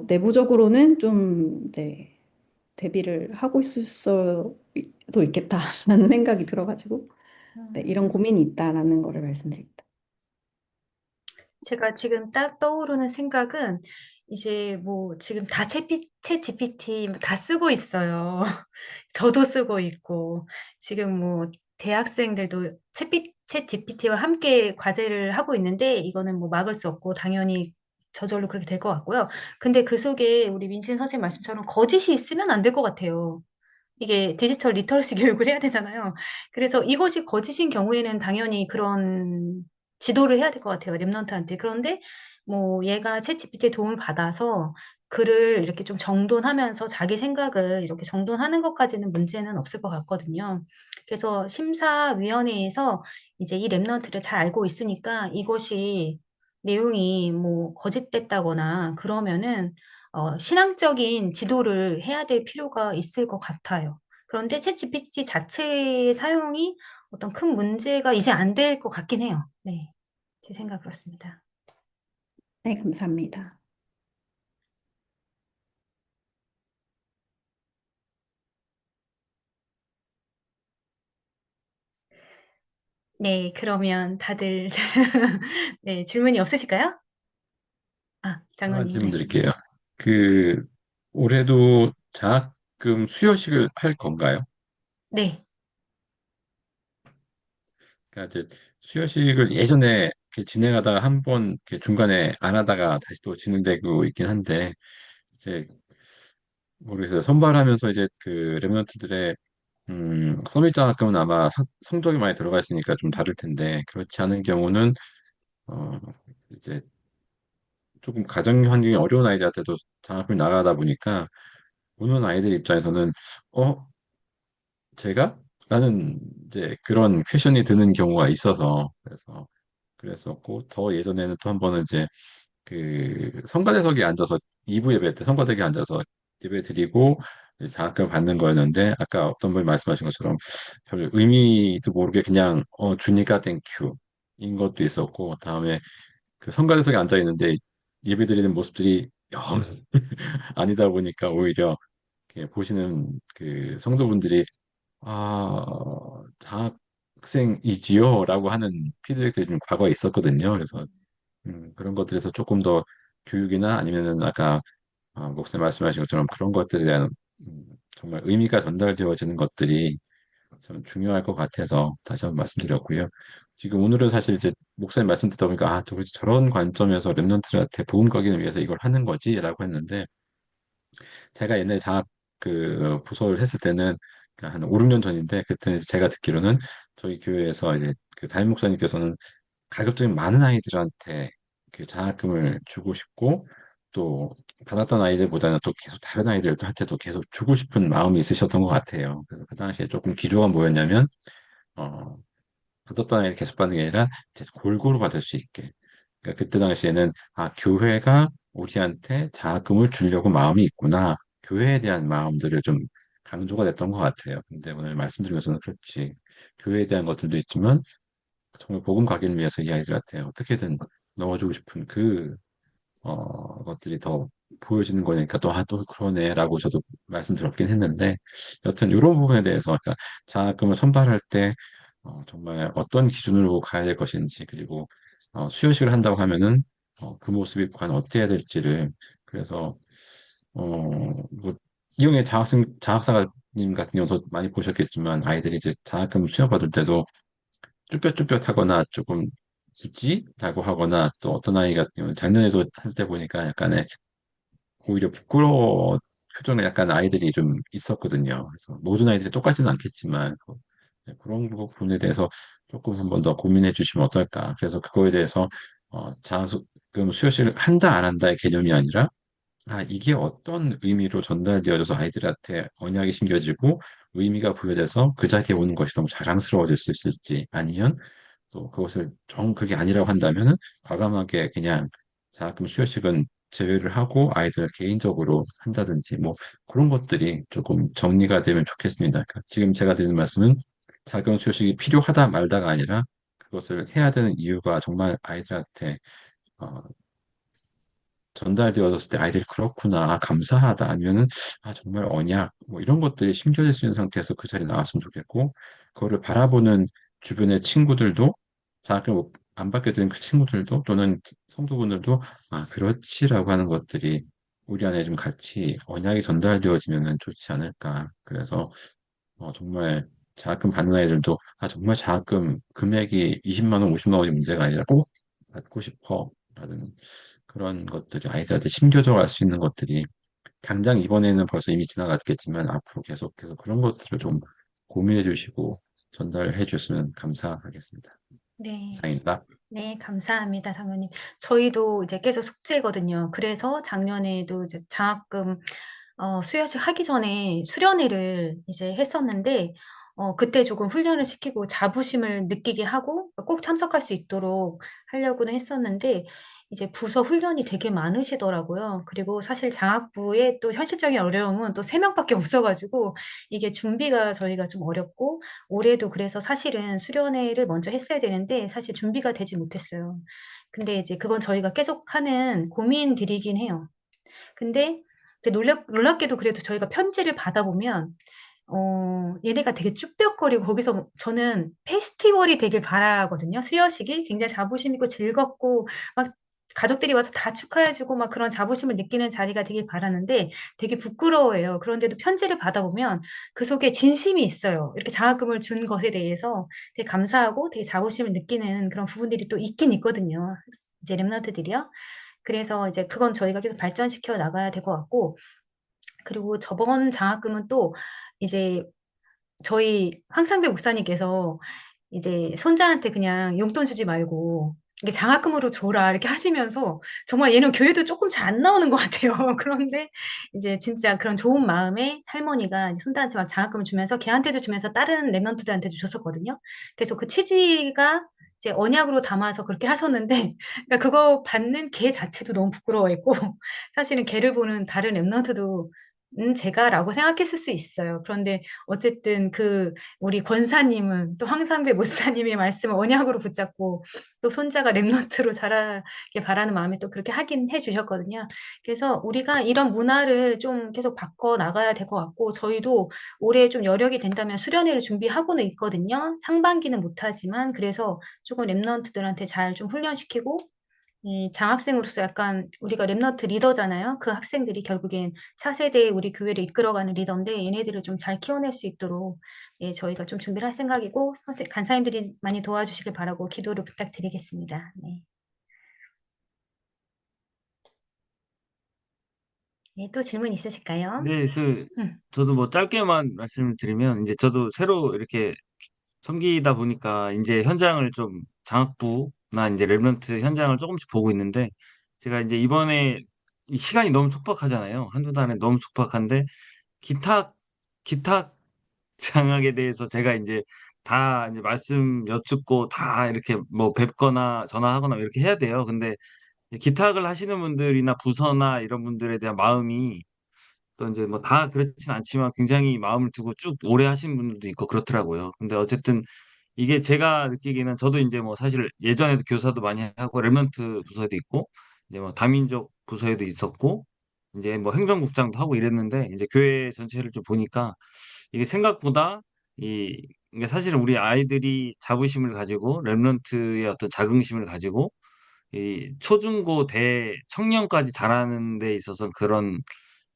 내부적으로는 좀 네, 대비를 하고 있을 수도 있겠다라는 생각이 들어가지고 네, 이런 음. 고민이 있다라는 거를 말씀드립니다. 제가 지금 딱 떠오르는 생각은 이제 뭐 지금 다 챗 GPT 다 쓰고 있어요. 저도 쓰고 있고 지금 뭐 대학생들도 챗 GPT와 함께 과제를 하고 있는데 이거는 뭐 막을 수 없고 당연히 저절로 그렇게 될 것 같고요. 근데 그 속에 우리 민진 선생님 말씀처럼 거짓이 있으면 안 될 것 같아요. 이게 디지털 리터러시 교육을 해야 되잖아요. 그래서 이것이 거짓인 경우에는 당연히 그런 지도를 해야 될 것 같아요. 랩런트한테. 그런데 뭐 얘가 챗GPT의 도움을 받아서 글을 이렇게 좀 정돈하면서 자기 생각을 이렇게 정돈하는 것까지는 문제는 없을 것 같거든요. 그래서 심사위원회에서 이제 이 랩런트를 잘 알고 있으니까 이것이 내용이 뭐 거짓됐다거나 그러면은 신앙적인 지도를 해야 될 필요가 있을 것 같아요. 그런데 챗GPT 자체의 사용이 어떤 큰 문제가 이제 안 될 것 같긴 해요. 네, 제 생각 그렇습니다. 네, 감사합니다. 네, 그러면 다들 네, 질문이 없으실까요? 아, 하나 장로님, 질문 네. 드릴게요. 그, 올해도 장학금 수여식을 할 건가요? 네, 그러니까 이제 수여식을 예전에 이렇게 진행하다가 한 번 중간에 안 하다가 다시 또 진행되고 있긴 한데, 이제 모르겠어요. 선발하면서 이제 그 랩런트들의 서밋 장학금은 아마 성적이 많이 들어가 있으니까 좀 다를 텐데, 그렇지 않은 경우는, 어, 이제 조금 가정 환경이 어려운 아이들한테도 장학금이 나가다 보니까, 보는 아이들 입장에서는, 어, 제가? 라는 이제 그런 퀘션이 드는 경우가 있어서, 그래서 그랬었고, 더 예전에는 또 한 번은 이제 그 성가대석에 앉아서 2부 예배 때 성가대에 앉아서 예배 드리고 장학금 받는 거였는데 아까 어떤 분이 말씀하신 것처럼 별 의미도 모르게 그냥 주니까 땡큐인 것도 있었고 다음에 그 성가대석에 앉아 있는데 예배 드리는 모습들이 영 아니다 보니까 오히려 이렇게 보시는 그 성도분들이 아, 장학생이지요라고 하는 피드백들이 좀 과거에 있었거든요. 그래서 그런 것들에서 조금 더 교육이나 아니면은 아까 목사님 말씀하신 것처럼 그런 것들에 대한 정말 의미가 전달되어지는 것들이 참 중요할 것 같아서 다시 한번 말씀드렸고요. 지금 오늘은 사실 이제 목사님 말씀 듣다 보니까 도대체 저런 관점에서 랩런트한테 복음 가기를 위해서 이걸 하는 거지라고 했는데 제가 옛날에 장학 그 부서를 했을 때는 한 5, 6년 전인데 그때 제가 듣기로는 저희 교회에서 이제 그 담임 목사님께서는 가급적이면 많은 아이들한테 그 장학금을 주고 싶고 또 받았던 아이들보다는 또 계속 다른 아이들한테도 계속 주고 싶은 마음이 있으셨던 것 같아요. 그래서 그 당시에 조금 기조가 뭐였냐면 어, 받았던 아이를 계속 받는 게 아니라 이제 골고루 받을 수 있게. 그러니까 그때 당시에는 교회가 우리한테 장학금을 주려고 마음이 있구나. 교회에 대한 마음들을 좀 강조가 됐던 것 같아요. 근데 오늘 말씀드리면서는 그렇지. 교회에 대한 것들도 있지만 정말 복음 가기를 위해서 이 아이들한테 어떻게든 넣어주고 싶은 것들이 더 보여지는 거니까 또 그러네라고 저도 말씀드렸긴 했는데 여튼 이런 부분에 대해서 그러니까 장학금을 선발할 때 정말 어떤 기준으로 가야 될 것인지 그리고 수여식을 한다고 하면은 그 모습이 과연 어때야 될지를 그래서 뭐 이용의 장학사님 같은 경우도 많이 보셨겠지만 아이들이 이제 장학금 수여받을 때도 쭈뼛쭈뼛하거나 조금 굳이라고 하거나 또 어떤 아이 같은 경우는 작년에도 할 때 보니까 약간의 오히려 부끄러워 표정에 약간 아이들이 좀 있었거든요. 그래서 모든 아이들이 똑같지는 않겠지만 그런 부분에 대해서 조금 한 번 더 고민해 주시면 어떨까. 그래서 그거에 대해서 장학금 수여식을 한다 안 한다의 개념이 아니라 이게 어떤 의미로 전달되어져서 아이들한테 언약이 심겨지고 의미가 부여돼서 그 자리에 오는 것이 너무 자랑스러워질 수 있을지 아니면 또 그것을 정 그게 아니라고 한다면은 과감하게 그냥 장학금 수여식은 제외를 하고 아이들 개인적으로 한다든지 뭐 그런 것들이 조금 정리가 되면 좋겠습니다. 그러니까 지금 제가 드리는 말씀은 자금 수여식이 필요하다 말다가 아니라 그것을 해야 되는 이유가 정말 아이들한테 어, 전달되어졌을 때 아이들이 그렇구나, 감사하다, 아니면은 정말 언약, 뭐 이런 것들이 심겨질 수 있는 상태에서 그 자리에 나왔으면 좋겠고, 그거를 바라보는 주변의 친구들도, 장학금 안 받게 된 그 친구들도, 또는 성도분들도, 그렇지라고 하는 것들이 우리 안에 좀 같이 언약이 전달되어지면 좋지 않을까. 그래서 정말 장학금 받는 아이들도, 정말 장학금 금액이 20만 원, 50만 원이 문제가 아니라 꼭 받고 싶어. 라는 그런 것들이 아이들한테 심겨져 갈 수 있는 것들이 당장 이번에는 벌써 이미 지나갔겠지만 앞으로 계속해서 그런 것들을 좀 고민해 주시고 전달해 주셨으면 감사하겠습니다. 네. 이상입니다. 네, 감사합니다, 장로님. 저희도 이제 계속 숙제거든요. 그래서 작년에도 이제 장학금 수여식 하기 전에 수련회를 이제 했었는데, 그때 조금 훈련을 시키고 자부심을 느끼게 하고 꼭 참석할 수 있도록 하려고는 했었는데, 이제 부서 훈련이 되게 많으시더라고요. 그리고 사실 장학부의 또 현실적인 어려움은 또 3명밖에 없어가지고, 이게 준비가 저희가 좀 어렵고, 올해도 그래서 사실은 수련회를 먼저 했어야 되는데, 사실 준비가 되지 못했어요. 근데 이제 그건 저희가 계속 하는 고민들이긴 해요. 근데 이제 놀랍게도 그래도 저희가 편지를 받아보면 얘네가 되게 쭈뼛거리고 거기서 저는 페스티벌이 되길 바라거든요. 수여식이 굉장히 자부심 있고 즐겁고 막 가족들이 와서 다 축하해주고 막 그런 자부심을 느끼는 자리가 되길 바라는데 되게 부끄러워해요. 그런데도 편지를 받아보면 그 속에 진심이 있어요. 이렇게 장학금을 준 것에 대해서 되게 감사하고 되게 자부심을 느끼는 그런 부분들이 또 있긴 있거든요. 이제 랩런트들이요. 그래서 이제 그건 저희가 계속 발전시켜 나가야 될 것 같고, 그리고 저번 장학금은 또 이제 저희 황상배 목사님께서 이제 손자한테 그냥 용돈 주지 말고 이게 장학금으로 줘라 이렇게 하시면서 정말 얘는 교회도 조금 잘 안 나오는 것 같아요. 그런데 이제 진짜 그런 좋은 마음에 할머니가 이제 손자한테 막 장학금을 주면서 걔한테도 주면서 다른 랩런트들한테도 줬었거든요. 그래서 그 취지가 이제 언약으로 담아서 그렇게 하셨는데, 그러니까 그거 받는 걔 자체도 너무 부끄러워했고, 사실은 걔를 보는 다른 랩런트도 제가라고 생각했을 수 있어요. 그런데 어쨌든 우리 권사님은 또 황상배 목사님의 말씀을 언약으로 붙잡고 또 손자가 랩런트로 자라게 바라는 마음에 또 그렇게 하긴 해주셨거든요. 그래서 우리가 이런 문화를 좀 계속 바꿔 나가야 될 것 같고, 저희도 올해 좀 여력이 된다면 수련회를 준비하고는 있거든요. 상반기는 못하지만, 그래서 조금 랩런트들한테 잘 좀 훈련시키고, 이 장학생으로서 약간 우리가 랩너트 리더잖아요. 그 학생들이 결국엔 차세대의 우리 교회를 이끌어가는 리더인데 얘네들을 좀 잘 키워낼 수 있도록 예, 저희가 좀 준비를 할 생각이고 간사님들이 많이 도와주시길 바라고 기도를 부탁드리겠습니다. 네. 네, 또 질문 있으실까요? 네, 음. 저도 뭐 짧게만 말씀을 드리면, 이제 저도 새로 이렇게 섬기다 보니까, 이제 현장을 좀, 장학부나 이제 랩런트 현장을 조금씩 보고 있는데, 제가 이제 이번에 이 시간이 너무 촉박하잖아요. 한두 달에 너무 촉박한데, 기탁 장학에 대해서 제가 이제 다 이제 말씀 여쭙고 다 이렇게 뭐 뵙거나 전화하거나 이렇게 해야 돼요. 근데 기탁을 하시는 분들이나 부서나 이런 분들에 대한 마음이 또 이제 뭐 다 그렇진 않지만 굉장히 마음을 두고 쭉 오래 하신 분들도 있고 그렇더라고요. 근데 어쨌든 이게 제가 느끼기에는, 저도 이제 뭐 사실 예전에도 교사도 많이 하고 랩런트 부서에도 있고 이제 뭐 다민족 부서에도 있었고 이제 뭐 행정국장도 하고 이랬는데, 이제 교회 전체를 좀 보니까 이게 생각보다 이게 사실은 우리 아이들이 자부심을 가지고 랩런트의 어떤 자긍심을 가지고 이 초중고 대 청년까지 자라는 데 있어서 그런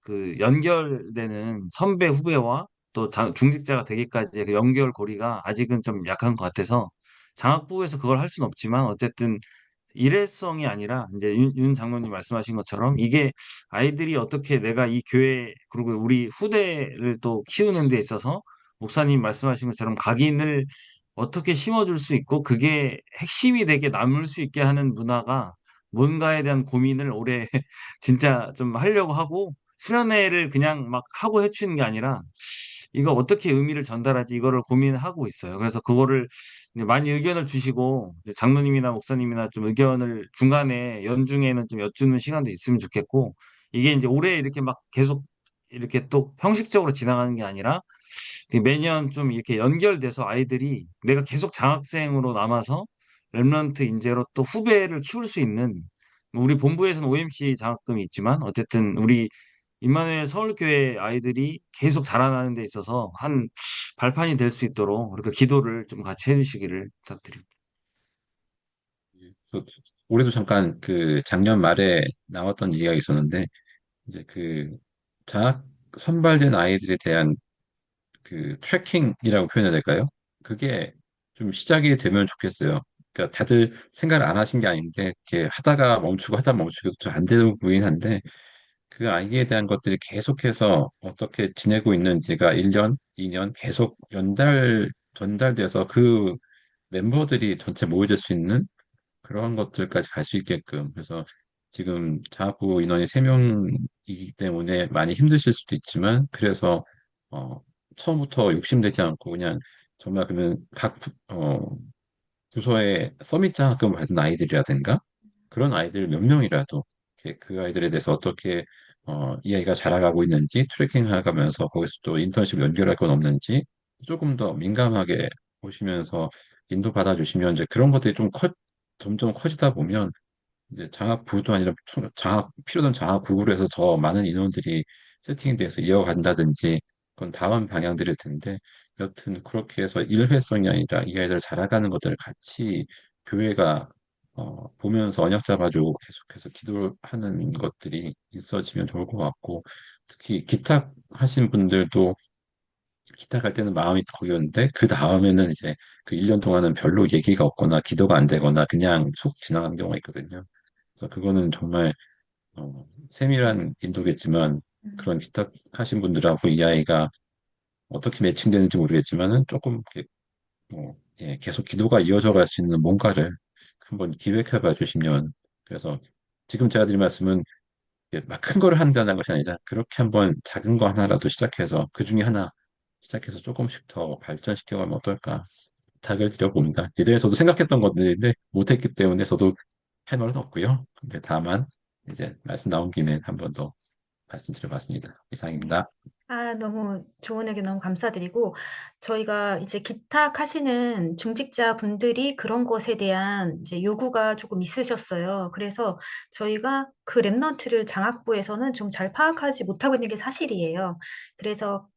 그 연결되는 선배 후배와 또 중직자가 되기까지의 그 연결고리가 아직은 좀 약한 것 같아서, 장학부에서 그걸 할 수는 없지만 어쨌든 일회성이 아니라 이제 윤 장로님 말씀하신 것처럼 이게 아이들이 어떻게 내가 이 교회 그리고 우리 후대를 또 키우는 데 있어서 목사님 말씀하신 것처럼 각인을 어떻게 심어줄 수 있고 그게 핵심이 되게 남을 수 있게 하는 문화가 뭔가에 대한 고민을 올해 진짜 좀 하려고 하고, 수련회를 그냥 막 하고 해치는 게 아니라 이거 어떻게 의미를 전달하지 이거를 고민하고 있어요. 그래서 그거를 이제 많이 의견을 주시고 이제 장로님이나 목사님이나 좀 의견을 중간에 연중에는 좀 여쭈는 시간도 있으면 좋겠고, 이게 이제 올해 이렇게 막 계속 이렇게 또 형식적으로 지나가는 게 아니라 매년 좀 이렇게 연결돼서 아이들이 내가 계속 장학생으로 남아서 랩런트 인재로 또 후배를 키울 수 있는, 우리 본부에서는 OMC 장학금이 있지만 어쨌든 우리 임마누엘 서울교회 아이들이 계속 자라나는 데 있어서 한 발판이 될 수 있도록 그렇게 기도를 좀 같이 해주시기를 부탁드립니다. 그래서 올해도 잠깐 그 작년 말에 나왔던 얘기가 있었는데, 이제 그 장학 선발된 아이들에 대한 그 트래킹이라고 표현해야 될까요? 그게 좀 시작이 되면 좋겠어요. 그러니까 다들 생각을 안 하신 게 아닌데 이렇게 하다가 멈추고 하다 멈추고 좀 안 되는 부분이긴 한데, 그 아이에 대한 것들이 계속해서 어떻게 지내고 있는지가 1년, 2년 계속 전달돼서 그 멤버들이 전체 모여질 수 있는 그런 것들까지 갈 수 있게끔. 그래서 지금 자구 인원이 3명이기 때문에 많이 힘드실 수도 있지만, 그래서 어, 처음부터 욕심내지 않고 그냥 정말 그러면 부서에 서밋 장학금 받은 아이들이라든가 그런 아이들 몇 명이라도 이렇게 그 아이들에 대해서 어떻게 이 아이가 자라가고 있는지 트래킹 해가면서 거기서 또 인턴십 연결할 건 없는지 조금 더 민감하게 보시면서 인도 받아주시면, 이제 그런 것들이 점점 커지다 보면 이제 장학부도 아니라 필요한 장학국으로 해서 더 많은 인원들이 세팅돼서 이어간다든지 그건 다음 방향들일 텐데, 여튼 그렇게 해서 일회성이 아니라 이 아이들 자라가는 것들을 같이 교회가 보면서 언약 잡아주고 계속해서 기도하는 것들이 있어지면 좋을 것 같고, 특히 기탁 하신 분들도 기타 갈 때는 마음이 더겼는데 그 다음에는 이제 그 1년 동안은 별로 얘기가 없거나 기도가 안 되거나 그냥 쑥 지나가는 경우가 있거든요. 그래서 그거는 정말 세밀한 인도겠지만, 그런 기타 하신 분들하고 이 아이가 어떻게 매칭되는지 모르겠지만은 조금 이렇게 예, 계속 기도가 이어져 갈 수 있는 뭔가를 한번 기획해 봐 주시면. 그래서 지금 제가 드린 말씀은 막 큰 거를 한다는 것이 아니라 그렇게 한번 작은 거 하나라도 시작해서 그 중에 하나 시작해서 조금씩 더 발전시켜 가면 어떨까. 부탁을 드려봅니다. 예전에 저도 생각했던 것들인데 못했기 때문에 저도 할 말은 없고요. 근데 다만 이제 말씀 나온 김에 한 번 더 말씀드려봤습니다. 이상입니다. 너무 좋은 의견 너무 감사드리고, 저희가 이제 기탁하시는 중직자 분들이 그런 것에 대한 이제 요구가 조금 있으셨어요. 그래서 저희가 그 랩넌트를 장학부에서는 좀 잘 파악하지 못하고 있는 게 사실이에요. 그래서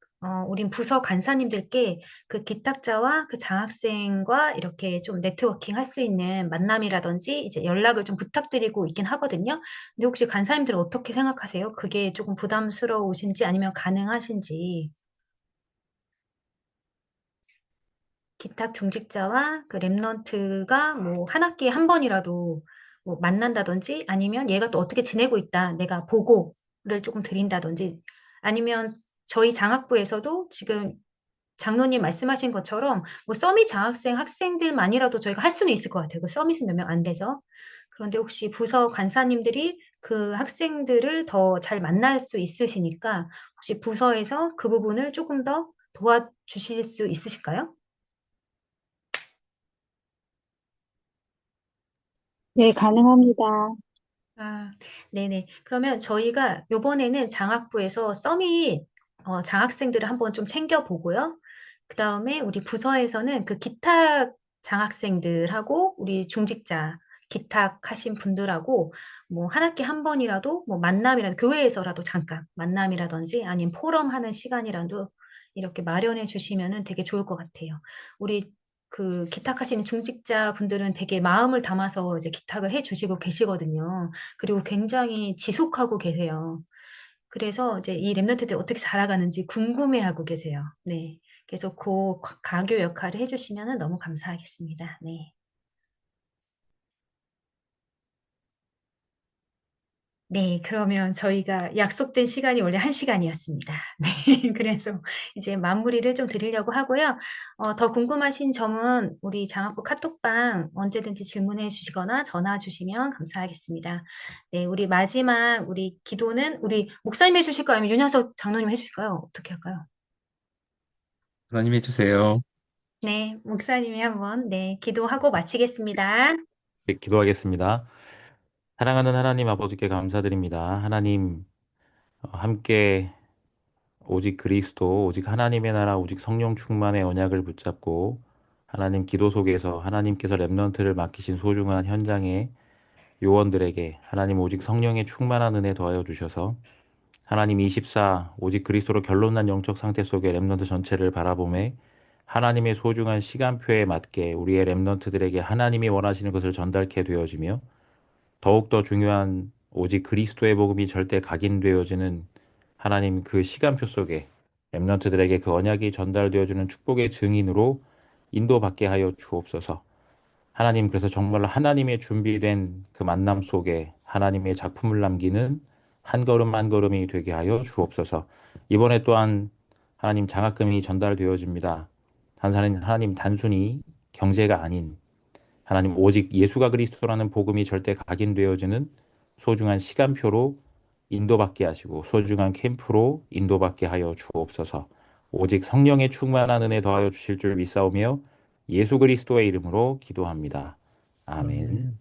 우린 부서 간사님들께 그 기탁자와 그 장학생과 이렇게 좀 네트워킹 할 수 있는 만남이라든지 이제 연락을 좀 부탁드리고 있긴 하거든요. 근데 혹시 간사님들은 어떻게 생각하세요? 그게 조금 부담스러우신지 아니면 가능하신지. 기탁 중직자와 그 랩넌트가 뭐 한 학기에 한 번이라도 뭐 만난다든지 아니면 얘가 또 어떻게 지내고 있다. 내가 보고를 조금 드린다든지 아니면 저희 장학부에서도 지금 장로님 말씀하신 것처럼 뭐 서밋 장학생 학생들만이라도 저희가 할 수는 있을 것 같아요. 그 서밋은 몇 명 안 돼서. 그런데 혹시 부서 관사님들이 그 학생들을 더 잘 만날 수 있으시니까 혹시 부서에서 그 부분을 조금 더 도와주실 수 있으실까요? 네, 가능합니다. 아, 네네. 그러면 저희가 요번에는 장학부에서 서밋 장학생들을 한번 좀 챙겨보고요. 그 다음에 우리 부서에서는 그 기탁 장학생들하고 우리 중직자 기탁하신 분들하고 뭐 한 학기 한 번이라도 뭐 만남이라도 교회에서라도 잠깐 만남이라든지 아니면 포럼 하는 시간이라도 이렇게 마련해 주시면은 되게 좋을 것 같아요. 우리 그 기탁하시는 중직자 분들은 되게 마음을 담아서 이제 기탁을 해 주시고 계시거든요. 그리고 굉장히 지속하고 계세요. 그래서 이제 이 랩런트들이 어떻게 자라가는지 궁금해하고 계세요. 네. 그래서 그 가교 역할을 해주시면 너무 감사하겠습니다. 네. 네, 그러면 저희가 약속된 시간이 원래 1시간이었습니다. 네, 그래서 이제 마무리를 좀 드리려고 하고요. 더 궁금하신 점은 우리 장학부 카톡방 언제든지 질문해 주시거나 전화 주시면 감사하겠습니다. 네, 우리 마지막 우리 기도는 우리 목사님 해주실까요? 아니면 윤현석 장로님 해주실까요? 어떻게 할까요? 하나님 해주세요. 네, 목사님이 한번 네, 기도하고 마치겠습니다. 네, 기도하겠습니다. 사랑하는 하나님 아버지께 감사드립니다. 하나님, 함께 오직 그리스도, 오직 하나님의 나라, 오직 성령 충만의 언약을 붙잡고 하나님 기도 속에서 하나님께서 렘넌트를 맡기신 소중한 현장의 요원들에게 하나님 오직 성령의 충만한 은혜 더하여 주셔서 하나님 24 오직 그리스도로 결론난 영적 상태 속에 렘넌트 전체를 바라보매 하나님의 소중한 시간표에 맞게 우리의 렘넌트들에게 하나님이 원하시는 것을 전달케 되어지며 더욱더 중요한 오직 그리스도의 복음이 절대 각인되어지는 하나님 그 시간표 속에 렘넌트들에게 그 언약이 전달되어지는 축복의 증인으로 인도받게 하여 주옵소서. 하나님 그래서 정말로 하나님의 준비된 그 만남 속에 하나님의 작품을 남기는 한 걸음 한 걸음이 되게 하여 주옵소서. 이번에 또한 하나님 장학금이 전달되어집니다. 하나님 단순히 경제가 아닌 하나님 오직 예수가 그리스도라는 복음이 절대 각인되어지는 소중한 시간표로 인도받게 하시고 소중한 캠프로 인도받게 하여 주옵소서. 오직 성령의 충만한 은혜 더하여 주실 줄 믿사오며 예수 그리스도의 이름으로 기도합니다. 아멘. 아멘.